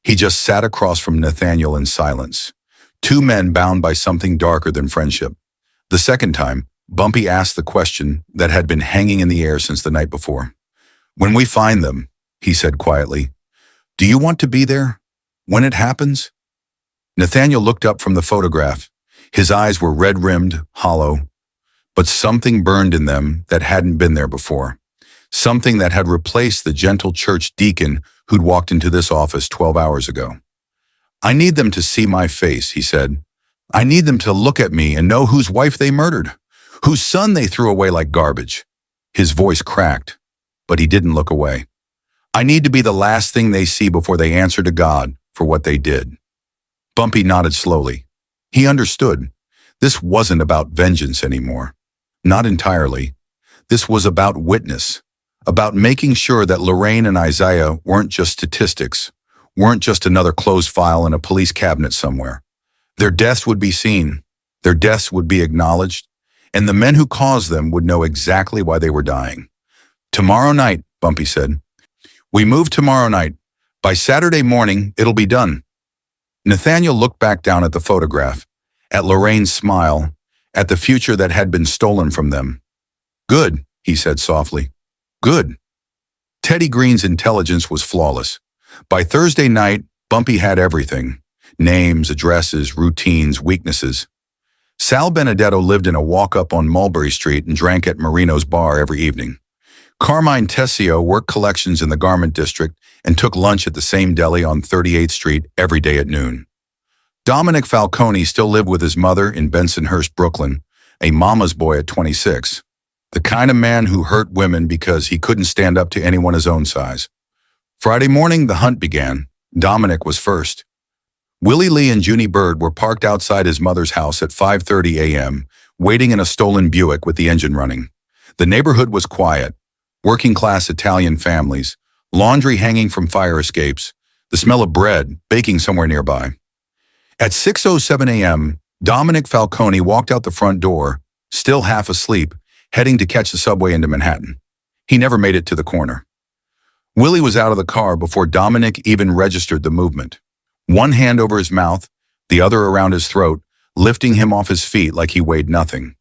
He just sat across from Nathaniel in silence, two men bound by something darker than friendship. The second time, Bumpy asked the question that had been hanging in the air since the night before. "When we find them," he said quietly, "do you want to be there? When it happens?" Nathaniel looked up from the photograph. His eyes were red-rimmed, hollow, but something burned in them that hadn't been there before. Something that had replaced the gentle church deacon who'd walked into this office 12 hours ago. "I need them to see my face," he said. "I need them to look at me and know whose wife they murdered, whose son they threw away like garbage." His voice cracked, but he didn't look away. "I need to be the last thing they see before they answer to God for what they did." Bumpy nodded slowly. He understood. This wasn't about vengeance anymore. Not entirely. This was about witness, about making sure that Lorraine and Isaiah weren't just statistics, weren't just another closed file in a police cabinet somewhere. Their deaths would be seen, their deaths would be acknowledged, and the men who caused them would know exactly why they were dying. "Tomorrow night," Bumpy said. "We move tomorrow night. By Saturday morning, it'll be done." Nathaniel looked back down at the photograph, at Lorraine's smile, at the future that had been stolen from them. "Good," he said softly. "Good." Teddy Green's intelligence was flawless. By Thursday night, Bumpy had everything: names, addresses, routines, weaknesses. Sal Benedetto lived in a walk-up on Mulberry Street and drank at Marino's bar every evening. Carmine Tessio worked collections in the garment district and took lunch at the same deli on 38th Street every day at noon. Dominic Falcone still lived with his mother in Bensonhurst, Brooklyn, a mama's boy at 26. The kind of man who hurt women because he couldn't stand up to anyone his own size. Friday morning, the hunt began. Dominic was first. Willie Lee and Junie Bird were parked outside his mother's house at 5:30 a.m., waiting in a stolen Buick with the engine running. The neighborhood was quiet. Working-class Italian families, laundry hanging from fire escapes, the smell of bread baking somewhere nearby. At 6:07 a.m., Dominic Falcone walked out the front door, still half asleep, heading to catch the subway into Manhattan. He never made it to the corner. Willie was out of the car before Dominic even registered the movement. One hand over his mouth, the other around his throat, lifting him off his feet like he weighed nothing.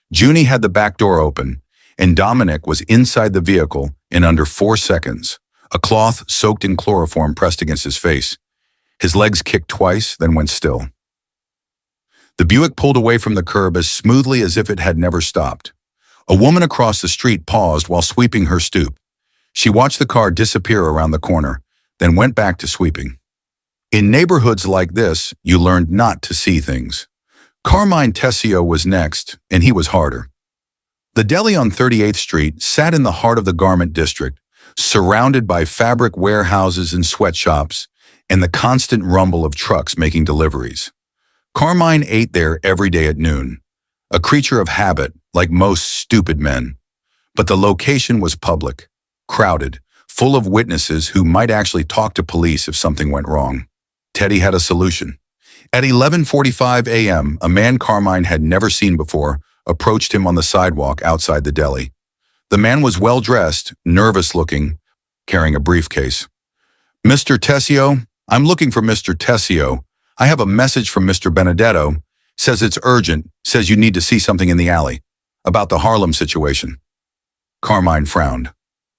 Junie had the back door open, and Dominic was inside the vehicle in under 4 seconds, a cloth soaked in chloroform pressed against his face. His legs kicked twice, then went still. The Buick pulled away from the curb as smoothly as if it had never stopped. A woman across the street paused while sweeping her stoop. She watched the car disappear around the corner, then went back to sweeping. In neighborhoods like this, you learned not to see things. Carmine Tessio was next, and he was harder. The deli on 38th Street sat in the heart of the garment district, surrounded by fabric warehouses and sweatshops, and the constant rumble of trucks making deliveries. Carmine ate there every day at noon, a creature of habit like most stupid men. But the location was public, crowded, full of witnesses who might actually talk to police if something went wrong. Teddy had a solution. At 11:45 a.m., a man Carmine had never seen before approached him on the sidewalk outside the deli. The man was well-dressed, nervous-looking, carrying a briefcase. "Mr. Tessio, I'm looking for Mr. Tessio. I have a message from Mr. Benedetto. Says it's urgent, says you need to see something in the alley. About the Harlem situation." Carmine frowned.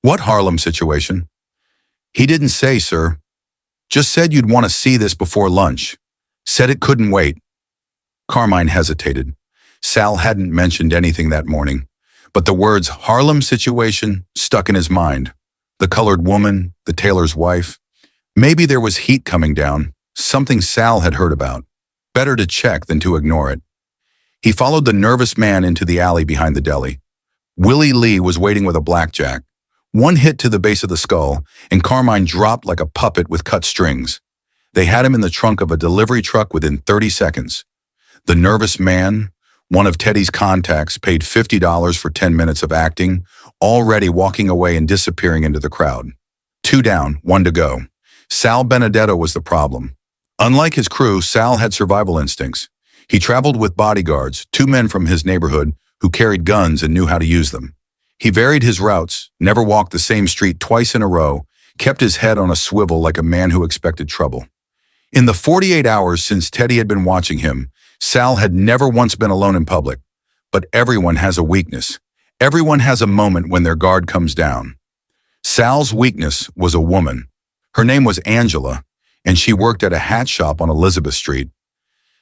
"What Harlem situation?" "He didn't say, sir. Just said you'd want to see this before lunch. Said it couldn't wait." Carmine hesitated. Sal hadn't mentioned anything that morning, but the words Harlem situation stuck in his mind. The colored woman, the tailor's wife. Maybe there was heat coming down, something Sal had heard about. Better to check than to ignore it. He followed the nervous man into the alley behind the deli. Willie Lee was waiting with a blackjack. One hit to the base of the skull, and Carmine dropped like a puppet with cut strings. They had him in the trunk of a delivery truck within 30 seconds. The nervous man, one of Teddy's contacts, paid $50 for 10 minutes of acting, already walking away and disappearing into the crowd. 2 down, 1 to go. Sal Benedetto was the problem. Unlike his crew, Sal had survival instincts. He traveled with bodyguards, 2 men from his neighborhood who carried guns and knew how to use them. He varied his routes, never walked the same street twice in a row, kept his head on a swivel like a man who expected trouble. In the 48 hours since Teddy had been watching him, Sal had never once been alone in public. But everyone has a weakness. Everyone has a moment when their guard comes down. Sal's weakness was a woman. Her name was Angela, and she worked at a hat shop on Elizabeth Street.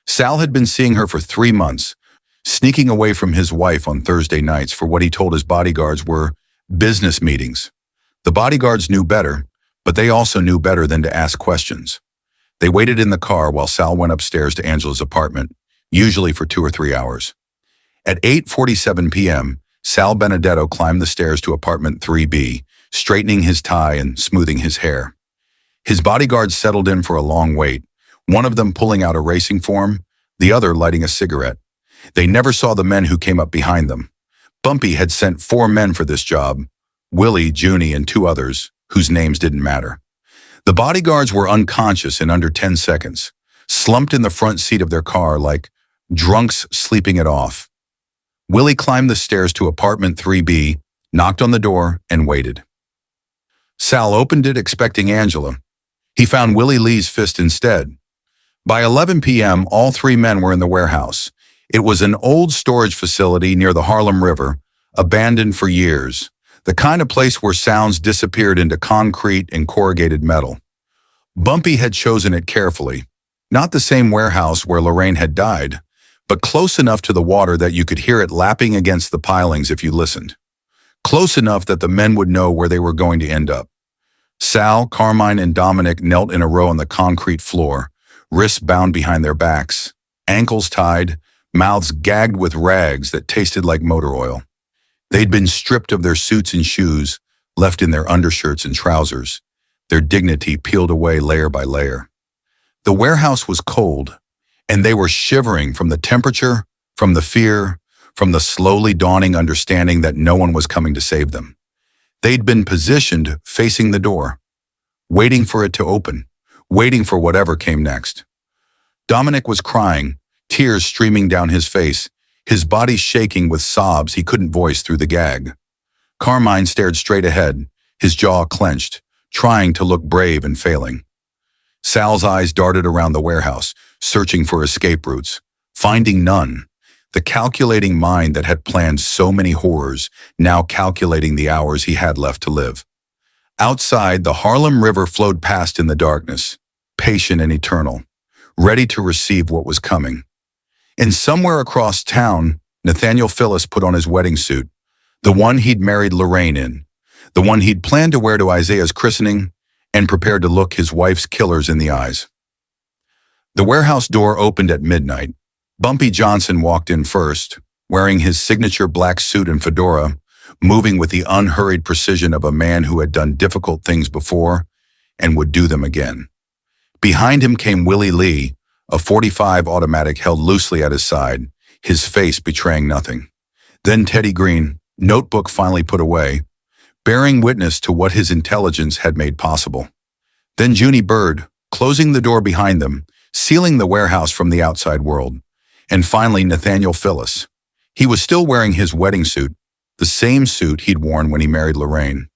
Sal had been seeing her for 3 months, sneaking away from his wife on Thursday nights for what he told his bodyguards were business meetings. The bodyguards knew better, but they also knew better than to ask questions. They waited in the car while Sal went upstairs to Angela's apartment, usually for 2 or 3 hours. At 8:47 p.m., Sal Benedetto climbed the stairs to apartment 3B, straightening his tie and smoothing his hair. His bodyguards settled in for a long wait, one of them pulling out a racing form, the other lighting a cigarette. They never saw the men who came up behind them. Bumpy had sent 4 men for this job, Willie, Junie, and 2 others, whose names didn't matter. The bodyguards were unconscious in under 10 seconds, slumped in the front seat of their car like drunks sleeping it off. Willie climbed the stairs to apartment 3B, knocked on the door, and waited. Sal opened it expecting Angela. He found Willie Lee's fist instead. By 11 p.m., all 3 men were in the warehouse. It was an old storage facility near the Harlem River, abandoned for years, the kind of place where sounds disappeared into concrete and corrugated metal. Bumpy had chosen it carefully, not the same warehouse where Lorraine had died, but close enough to the water that you could hear it lapping against the pilings if you listened. Close enough that the men would know where they were going to end up. Sal, Carmine, and Dominic knelt in a row on the concrete floor, wrists bound behind their backs, ankles tied, mouths gagged with rags that tasted like motor oil. They'd been stripped of their suits and shoes, left in their undershirts and trousers, their dignity peeled away layer by layer. The warehouse was cold, and they were shivering from the temperature, from the fear, from the slowly dawning understanding that no one was coming to save them. They'd been positioned facing the door, waiting for it to open, waiting for whatever came next. Dominic was crying, tears streaming down his face, his body shaking with sobs he couldn't voice through the gag. Carmine stared straight ahead, his jaw clenched, trying to look brave and failing. Sal's eyes darted around the warehouse, searching for escape routes, finding none. The calculating mind that had planned so many horrors, now calculating the hours he had left to live. Outside, the Harlem River flowed past in the darkness, patient and eternal, ready to receive what was coming. And somewhere across town, Nathaniel Phyllis put on his wedding suit, the one he'd married Lorraine in, the one he'd planned to wear to Isaiah's christening, and prepared to look his wife's killers in the eyes. The warehouse door opened at midnight. Bumpy Johnson walked in first, wearing his signature black suit and fedora, moving with the unhurried precision of a man who had done difficult things before and would do them again. Behind him came Willie Lee, a .45 automatic held loosely at his side, his face betraying nothing. Then Teddy Green, notebook finally put away, bearing witness to what his intelligence had made possible. Then Junie Bird, closing the door behind them, sealing the warehouse from the outside world. And finally Nathaniel Phyllis. He was still wearing his wedding suit, the same suit he'd worn when he married Lorraine,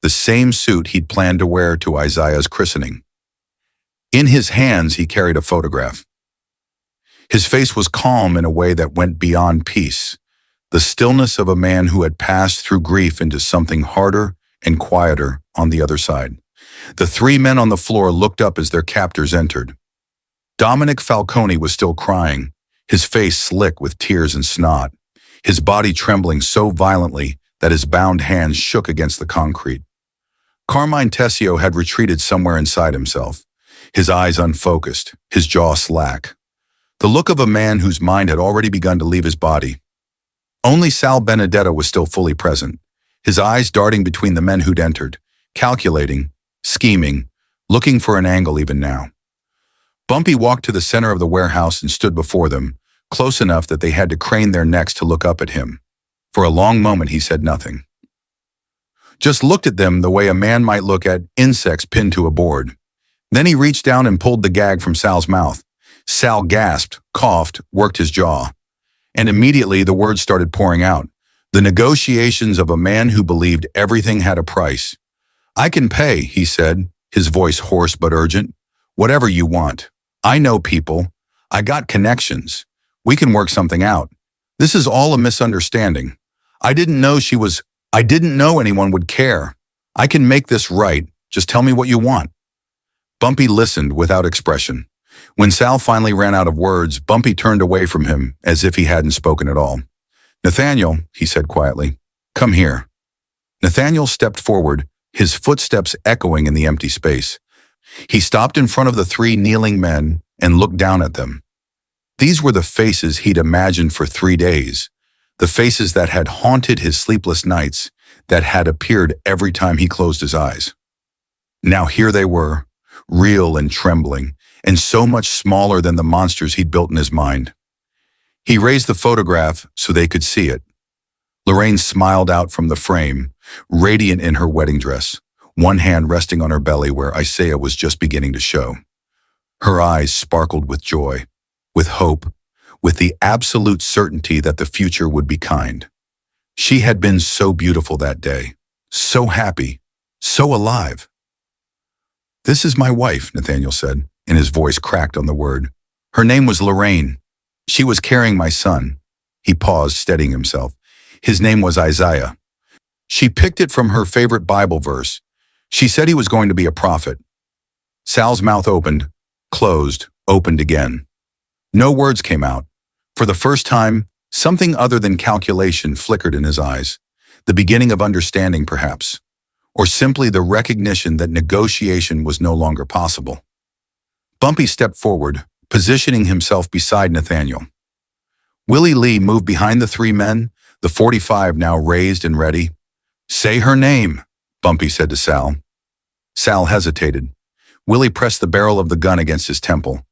the same suit he'd planned to wear to Isaiah's christening. In his hands he carried a photograph. His face was calm in a way that went beyond peace, the stillness of a man who had passed through grief into something harder and quieter on the other side. The 3 men on the floor looked up as their captors entered. Dominic Falcone was still crying, his face slick with tears and snot, his body trembling so violently that his bound hands shook against the concrete. Carmine Tessio had retreated somewhere inside himself, his eyes unfocused, his jaw slack. The look of a man whose mind had already begun to leave his body. Only Sal Benedetto was still fully present, his eyes darting between the men who'd entered, calculating, scheming, looking for an angle even now. Bumpy walked to the center of the warehouse and stood before them, close enough that they had to crane their necks to look up at him. For a long moment he said nothing. Just looked at them the way a man might look at insects pinned to a board. Then he reached down and pulled the gag from Sal's mouth. Sal gasped, coughed, worked his jaw. And immediately the words started pouring out. The negotiations of a man who believed everything had a price. "I can pay," he said, his voice hoarse but urgent. "Whatever you want. I know people. I got connections. We can work something out. This is all a misunderstanding. I didn't know anyone would care. I can make this right. Just tell me what you want." Bumpy listened without expression. When Sal finally ran out of words, Bumpy turned away from him as if he hadn't spoken at all. "Nathaniel," he said quietly, "come here." Nathaniel stepped forward, his footsteps echoing in the empty space. He stopped in front of the three kneeling men and looked down at them. These were the faces he'd imagined for 3 days, the faces that had haunted his sleepless nights, that had appeared every time he closed his eyes. Now here they were, real and trembling, and so much smaller than the monsters he'd built in his mind. He raised the photograph so they could see it. Lorraine smiled out from the frame, radiant in her wedding dress, one hand resting on her belly where Isaiah was just beginning to show. Her eyes sparkled with joy, with hope, with the absolute certainty that the future would be kind. She had been so beautiful that day, so happy, so alive. "This is my wife," Nathaniel said, and his voice cracked on the word. "Her name was Lorraine. She was carrying my son." He paused, steadying himself. "His name was Isaiah. She picked it from her favorite Bible verse. She said he was going to be a prophet." Sal's mouth opened, closed, opened again. No words came out. For the first time, something other than calculation flickered in his eyes. The beginning of understanding, perhaps. Or simply the recognition that negotiation was no longer possible. Bumpy stepped forward, positioning himself beside Nathaniel. Willie Lee moved behind the three men, the .45 now raised and ready. "Say her name," Bumpy said to Sal. Sal hesitated. Willie pressed the barrel of the gun against his temple,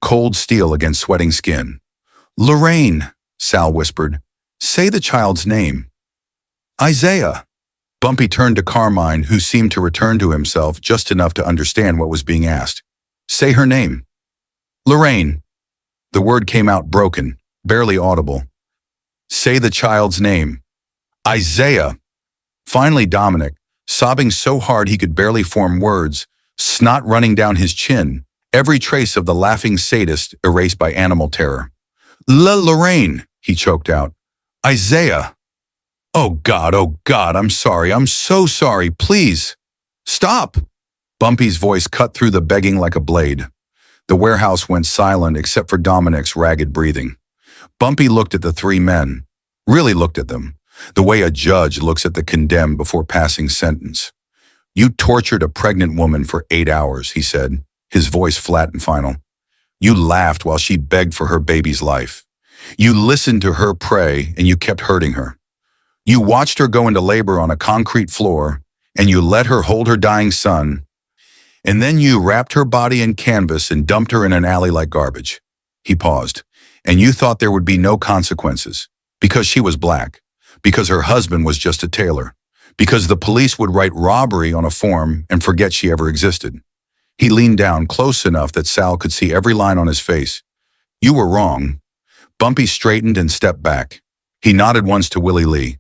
cold steel against sweating skin. "Lorraine," Sal whispered. "Say the child's name." "Isaiah." Bumpy turned to Carmine, who seemed to return to himself just enough to understand what was being asked. "Say her name." "Lorraine." The word came out broken, barely audible. "Say the child's name." "Isaiah." Finally Dominic, sobbing so hard he could barely form words, snot running down his chin, every trace of the laughing sadist erased by animal terror. Lorraine," he choked out. "Isaiah." Oh God, I'm sorry, I'm so sorry, please. Stop." Bumpy's voice cut through the begging like a blade. The warehouse went silent except for Dominic's ragged breathing. Bumpy looked at the three men, really looked at them, the way a judge looks at the condemned before passing sentence. "You tortured a pregnant woman for 8 hours," he said, his voice flat and final. "You laughed while she begged for her baby's life. You listened to her pray and you kept hurting her. You watched her go into labor on a concrete floor and you let her hold her dying son. And then you wrapped her body in canvas and dumped her in an alley like garbage." He paused. "And you thought there would be no consequences because she was black, because her husband was just a tailor, because the police would write robbery on a form and forget she ever existed." He leaned down close enough that Sal could see every line on his face. "You were wrong." Bumpy straightened and stepped back. He nodded once to Willie Lee.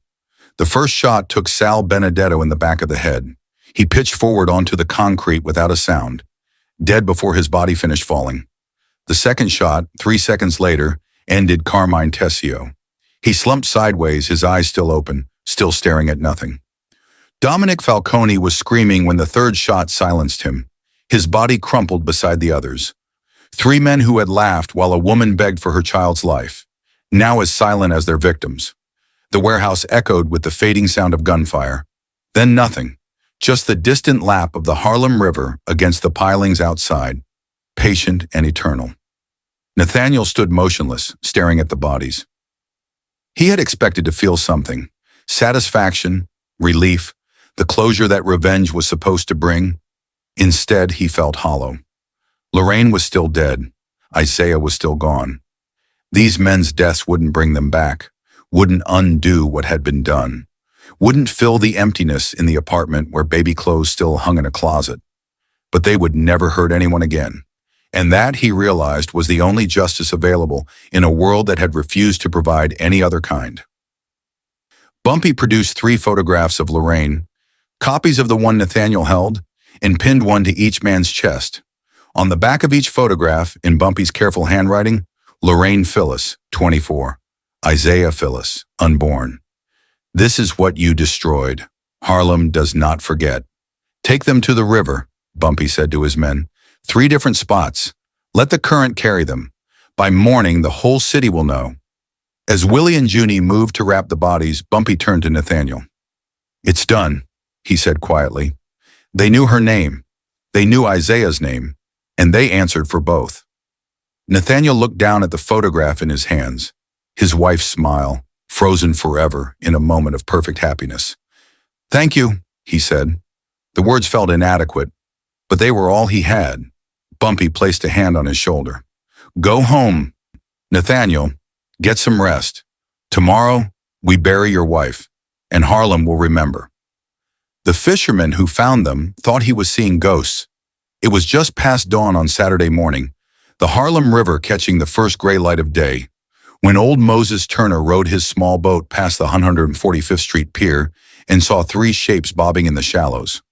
The first shot took Sal Benedetto in the back of the head. He pitched forward onto the concrete without a sound, dead before his body finished falling. The second shot, 3 seconds later, ended Carmine Tessio. He slumped sideways, his eyes still open, still staring at nothing. Dominic Falcone was screaming when the third shot silenced him. His body crumpled beside the others. 3 men who had laughed while a woman begged for her child's life, now as silent as their victims. The warehouse echoed with the fading sound of gunfire. Then nothing, just the distant lap of the Harlem River against the pilings outside, patient and eternal. Nathaniel stood motionless, staring at the bodies. He had expected to feel something, satisfaction, relief, the closure that revenge was supposed to bring. Instead, he felt hollow. Lorraine was still dead. Isaiah was still gone. These men's deaths wouldn't bring them back, wouldn't undo what had been done, wouldn't fill the emptiness in the apartment where baby clothes still hung in a closet. But they would never hurt anyone again. And that, he realized, was the only justice available in a world that had refused to provide any other kind. Bumpy produced 3 photographs of Lorraine, copies of the one Nathaniel held, and pinned one to each man's chest. On the back of each photograph, in Bumpy's careful handwriting, Lorraine Phyllis, 24, Isaiah Phyllis, unborn. This is what you destroyed. Harlem does not forget. Take them to the river, Bumpy said to his men. 3 different spots. Let the current carry them. By morning, the whole city will know. As Willie and Junie moved to wrap the bodies, Bumpy turned to Nathaniel. It's done, he said quietly. They knew her name. They knew Isaiah's name, and they answered for both. Nathaniel looked down at the photograph in his hands, his wife's smile, frozen forever in a moment of perfect happiness. Thank you, he said. The words felt inadequate, but they were all he had. Bumpy placed a hand on his shoulder. Go home, Nathaniel. Get some rest. Tomorrow, we bury your wife, and Harlem will remember. The fisherman who found them thought he was seeing ghosts. It was just past dawn on Saturday morning, the Harlem River catching the first gray light of day, when old Moses Turner rowed his small boat past the 145th Street Pier and saw 3 shapes bobbing in the shallows.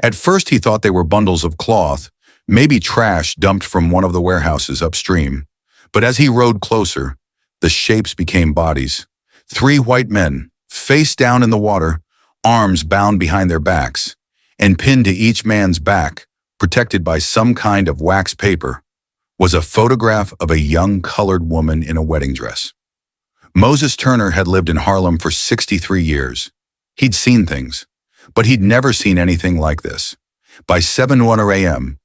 At first he thought they were bundles of cloth, maybe trash dumped from one of the warehouses upstream. But as he rowed closer, the shapes became bodies. 3 white men, face down in the water, arms bound behind their backs, and pinned to each man's back, protected by some kind of wax paper, was a photograph of a young colored woman in a wedding dress. Moses Turner had lived in Harlem for 63 years. He'd seen things, but he'd never seen anything like this. By 7:01 a.m.,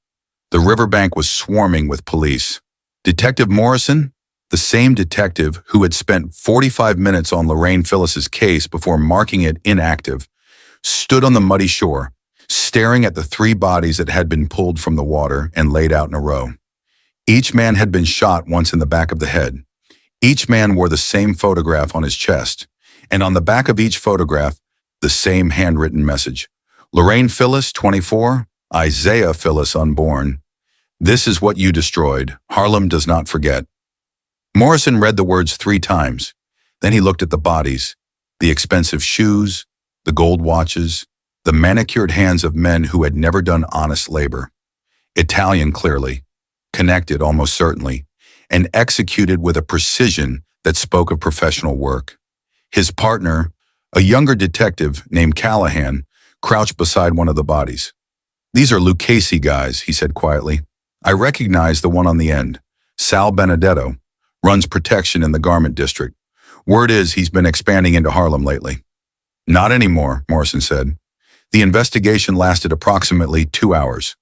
the riverbank was swarming with police. Detective Morrison, the same detective who had spent 45 minutes on Lorraine Phyllis's case before marking it inactive, stood on the muddy shore, staring at the 3 bodies that had been pulled from the water and laid out in a row. Each man had been shot once in the back of the head. Each man wore the same photograph on his chest, and on the back of each photograph, the same handwritten message. Lorraine Phyllis, 24, Isaiah Phyllis, unborn. This is what you destroyed. Harlem does not forget. Morrison read the words 3 times. Then he looked at the bodies, the expensive shoes, the gold watches, the manicured hands of men who had never done honest labor. Italian clearly, connected almost certainly, and executed with a precision that spoke of professional work. His partner, a younger detective named Callahan, crouched beside one of the bodies. These are Lucchese guys, he said quietly. I recognize the one on the end. Sal Benedetto runs protection in the garment district. Word is he's been expanding into Harlem lately. Not anymore, Morrison said. The investigation lasted approximately 2 hours.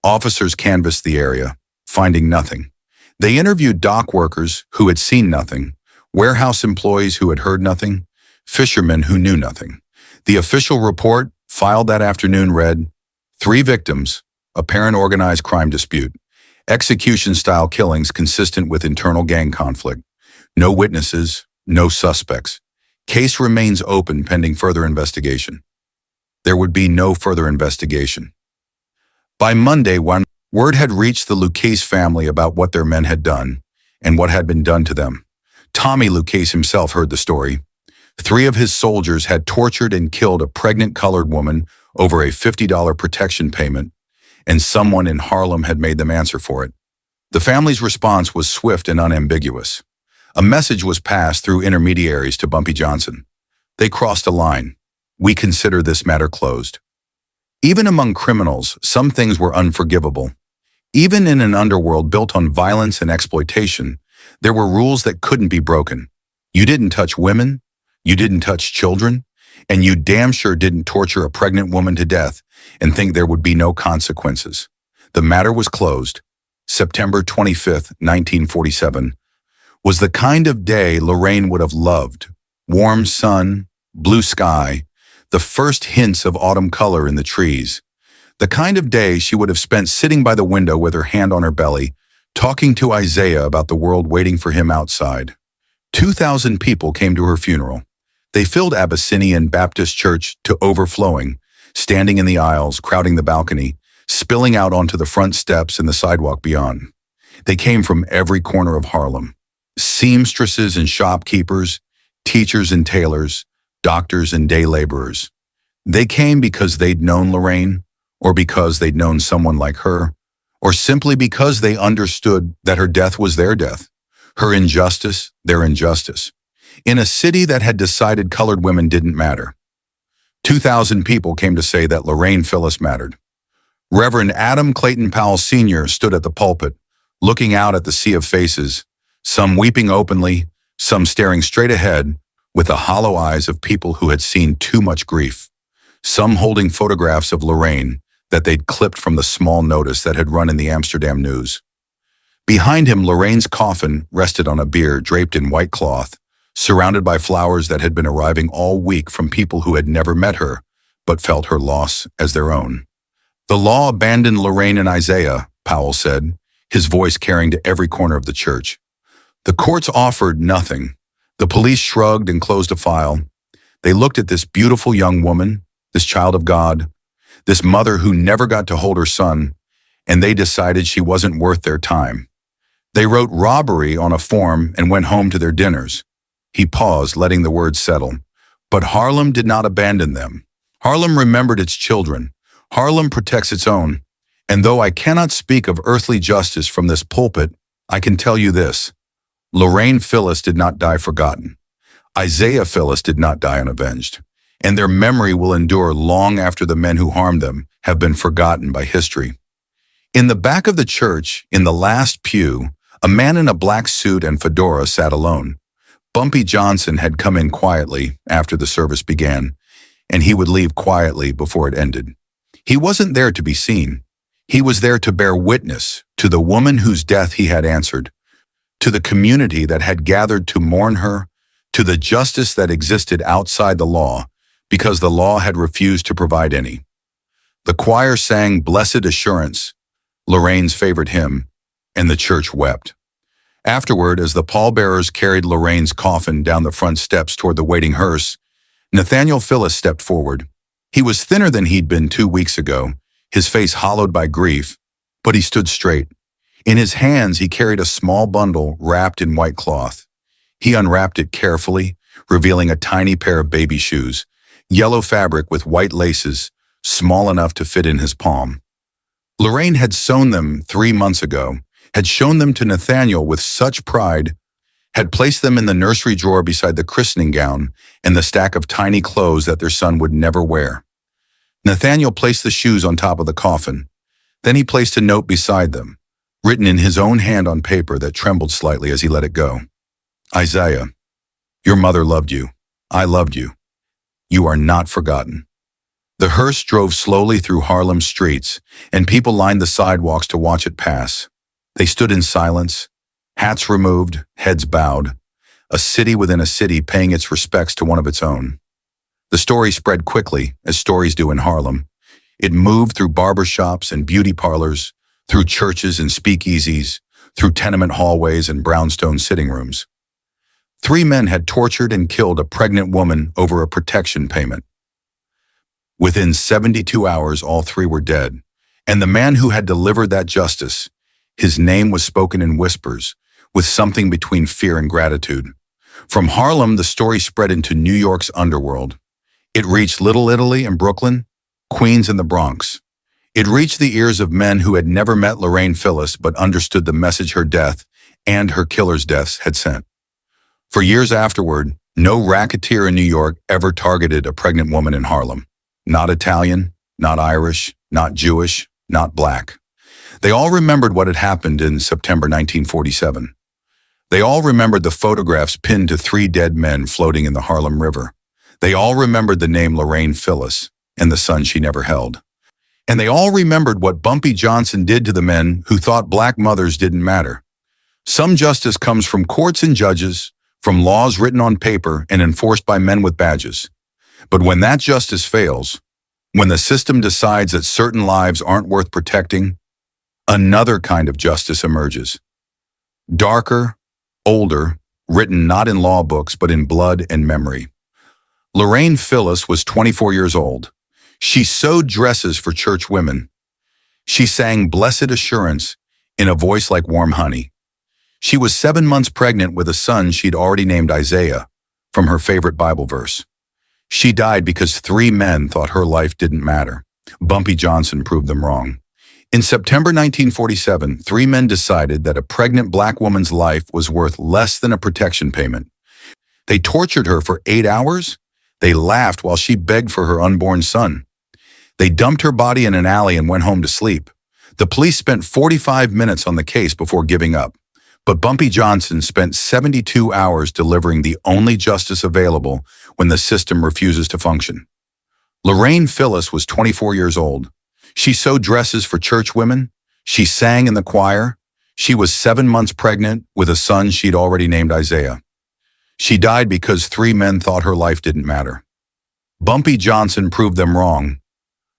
Officers canvassed the area, finding nothing. They interviewed dock workers who had seen nothing, warehouse employees who had heard nothing, fishermen who knew nothing. The official report, filed that afternoon, read, 3 victims, apparent organized crime dispute, execution-style killings consistent with internal gang conflict, no witnesses, no suspects. Case remains open pending further investigation. There would be no further investigation. By Monday, when word had reached the Lucchese family about what their men had done and what had been done to them, Tommy Lucchese himself heard the story. 3 of his soldiers had tortured and killed a pregnant colored woman over a $50 protection payment, and someone in Harlem had made them answer for it. The family's response was swift and unambiguous. A message was passed through intermediaries to Bumpy Johnson. They crossed a line. We consider this matter closed. Even among criminals, some things were unforgivable. Even in an underworld built on violence and exploitation, there were rules that couldn't be broken. You didn't touch women, you didn't touch children, and you damn sure didn't torture a pregnant woman to death and think there would be no consequences. The matter was closed. September 25th, 1947, was the kind of day Lorraine would have loved. Warm sun, blue sky, the first hints of autumn color in the trees. The kind of day she would have spent sitting by the window with her hand on her belly, talking to Isaiah about the world waiting for him outside. 2,000 people came to her funeral. They filled Abyssinian Baptist Church to overflowing, standing in the aisles, crowding the balcony, spilling out onto the front steps and the sidewalk beyond. They came from every corner of Harlem. Seamstresses and shopkeepers, teachers and tailors, doctors and day laborers. They came because they'd known Lorraine, or because they'd known someone like her, or simply because they understood that her death was their death, her injustice, their injustice. In a city that had decided colored women didn't matter. 2,000 people came to say that Lorraine Phyllis mattered. Reverend Adam Clayton Powell Sr. stood at the pulpit, looking out at the sea of faces, some weeping openly, some staring straight ahead with the hollow eyes of people who had seen too much grief, some holding photographs of Lorraine that they'd clipped from the small notice that had run in the Amsterdam News. Behind him, Lorraine's coffin rested on a bier draped in white cloth, surrounded by flowers that had been arriving all week from people who had never met her, but felt her loss as their own. The law abandoned Lorraine and Isaiah, Powell said, his voice carrying to every corner of the church. The courts offered nothing. The police shrugged and closed a file. They looked at this beautiful young woman, this child of God, this mother who never got to hold her son, and they decided she wasn't worth their time. They wrote robbery on a form and went home to their dinners. He paused, letting the words settle. But Harlem did not abandon them. Harlem remembered its children. Harlem protects its own. And though I cannot speak of earthly justice from this pulpit, I can tell you this. Lorraine Phyllis did not die forgotten. Isaiah Phyllis did not die unavenged. And their memory will endure long after the men who harmed them have been forgotten by history. In the back of the church, in the last pew, a man in a black suit and fedora sat alone. Bumpy Johnson had come in quietly after the service began, and he would leave quietly before it ended. He wasn't there to be seen. He was there to bear witness to the woman whose death he had answered, to the community that had gathered to mourn her, to the justice that existed outside the law, because the law had refused to provide any. The choir sang Blessed Assurance, Lorraine's favorite hymn, and the church wept. Afterward, as the pallbearers carried Lorraine's coffin down the front steps toward the waiting hearse, Nathaniel Phyllis stepped forward. He was thinner than he'd been 2 weeks ago, his face hollowed by grief, but he stood straight. In his hands, he carried a small bundle wrapped in white cloth. He unwrapped it carefully, revealing a tiny pair of baby shoes, yellow fabric with white laces, small enough to fit in his palm. Lorraine had sewn them 3 months ago, had shown them to Nathaniel with such pride, had placed them in the nursery drawer beside the christening gown and the stack of tiny clothes that their son would never wear. Nathaniel placed the shoes on top of the coffin. Then he placed a note beside them, written in his own hand on paper that trembled slightly as he let it go. Isaiah, your mother loved you. I loved you. You are not forgotten. The hearse drove slowly through Harlem's streets, and people lined the sidewalks to watch it pass. They stood in silence, hats removed, heads bowed, a city within a city paying its respects to one of its own. The story spread quickly, as stories do in Harlem. It moved through barbershops and beauty parlors, through churches and speakeasies, through tenement hallways and brownstone sitting rooms. 3 men had tortured and killed a pregnant woman over a protection payment. Within 72 hours, all 3 were dead, and the man who had delivered that justice, his name was spoken in whispers, with something between fear and gratitude. From Harlem, the story spread into New York's underworld. It reached Little Italy and Brooklyn, Queens and the Bronx. It reached the ears of men who had never met Lorraine Phyllis but understood the message her death and her killer's deaths had sent. For years afterward, no racketeer in New York ever targeted a pregnant woman in Harlem. Not Italian, not Irish, not Jewish, not black. They all remembered what had happened in September 1947. They all remembered the photographs pinned to 3 dead men floating in the Harlem River. They all remembered the name Lorraine Phyllis and the son she never held. And they all remembered what Bumpy Johnson did to the men who thought black mothers didn't matter. Some justice comes from courts and judges, from laws written on paper and enforced by men with badges. But when that justice fails, when the system decides that certain lives aren't worth protecting, another kind of justice emerges. Darker, older, written not in law books but in blood and memory. Lorraine Phyllis was 24 years old. She sewed dresses for church women. She sang Blessed Assurance in a voice like warm honey. She was 7 months pregnant with a son she'd already named Isaiah, from her favorite Bible verse. She died because 3 men thought her life didn't matter. Bumpy Johnson proved them wrong. In September 1947, 3 men decided that a pregnant black woman's life was worth less than a protection payment. They tortured her for 8 hours. They laughed while she begged for her unborn son. They dumped her body in an alley and went home to sleep. The police spent 45 minutes on the case before giving up. But Bumpy Johnson spent 72 hours delivering the only justice available when the system refuses to function. Lorraine Phyllis was 24 years old. She sewed dresses for church women. She sang in the choir. She was 7 months pregnant with a son she'd already named Isaiah. She died because 3 men thought her life didn't matter. Bumpy Johnson proved them wrong.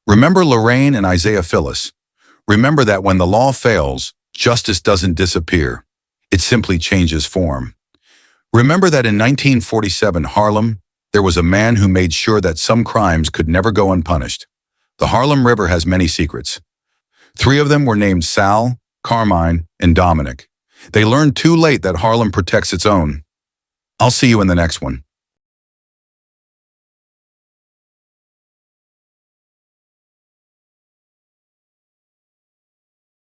Remember Lorraine and Isaiah Phyllis. Remember that when the law fails, justice doesn't disappear. It simply changes form. Remember that in 1947 Harlem, there was a man who made sure that some crimes could never go unpunished. The Harlem River has many secrets. 3 of them were named Sal, Carmine, and Dominic. They learned too late that Harlem protects its own. I'll see you in the next one.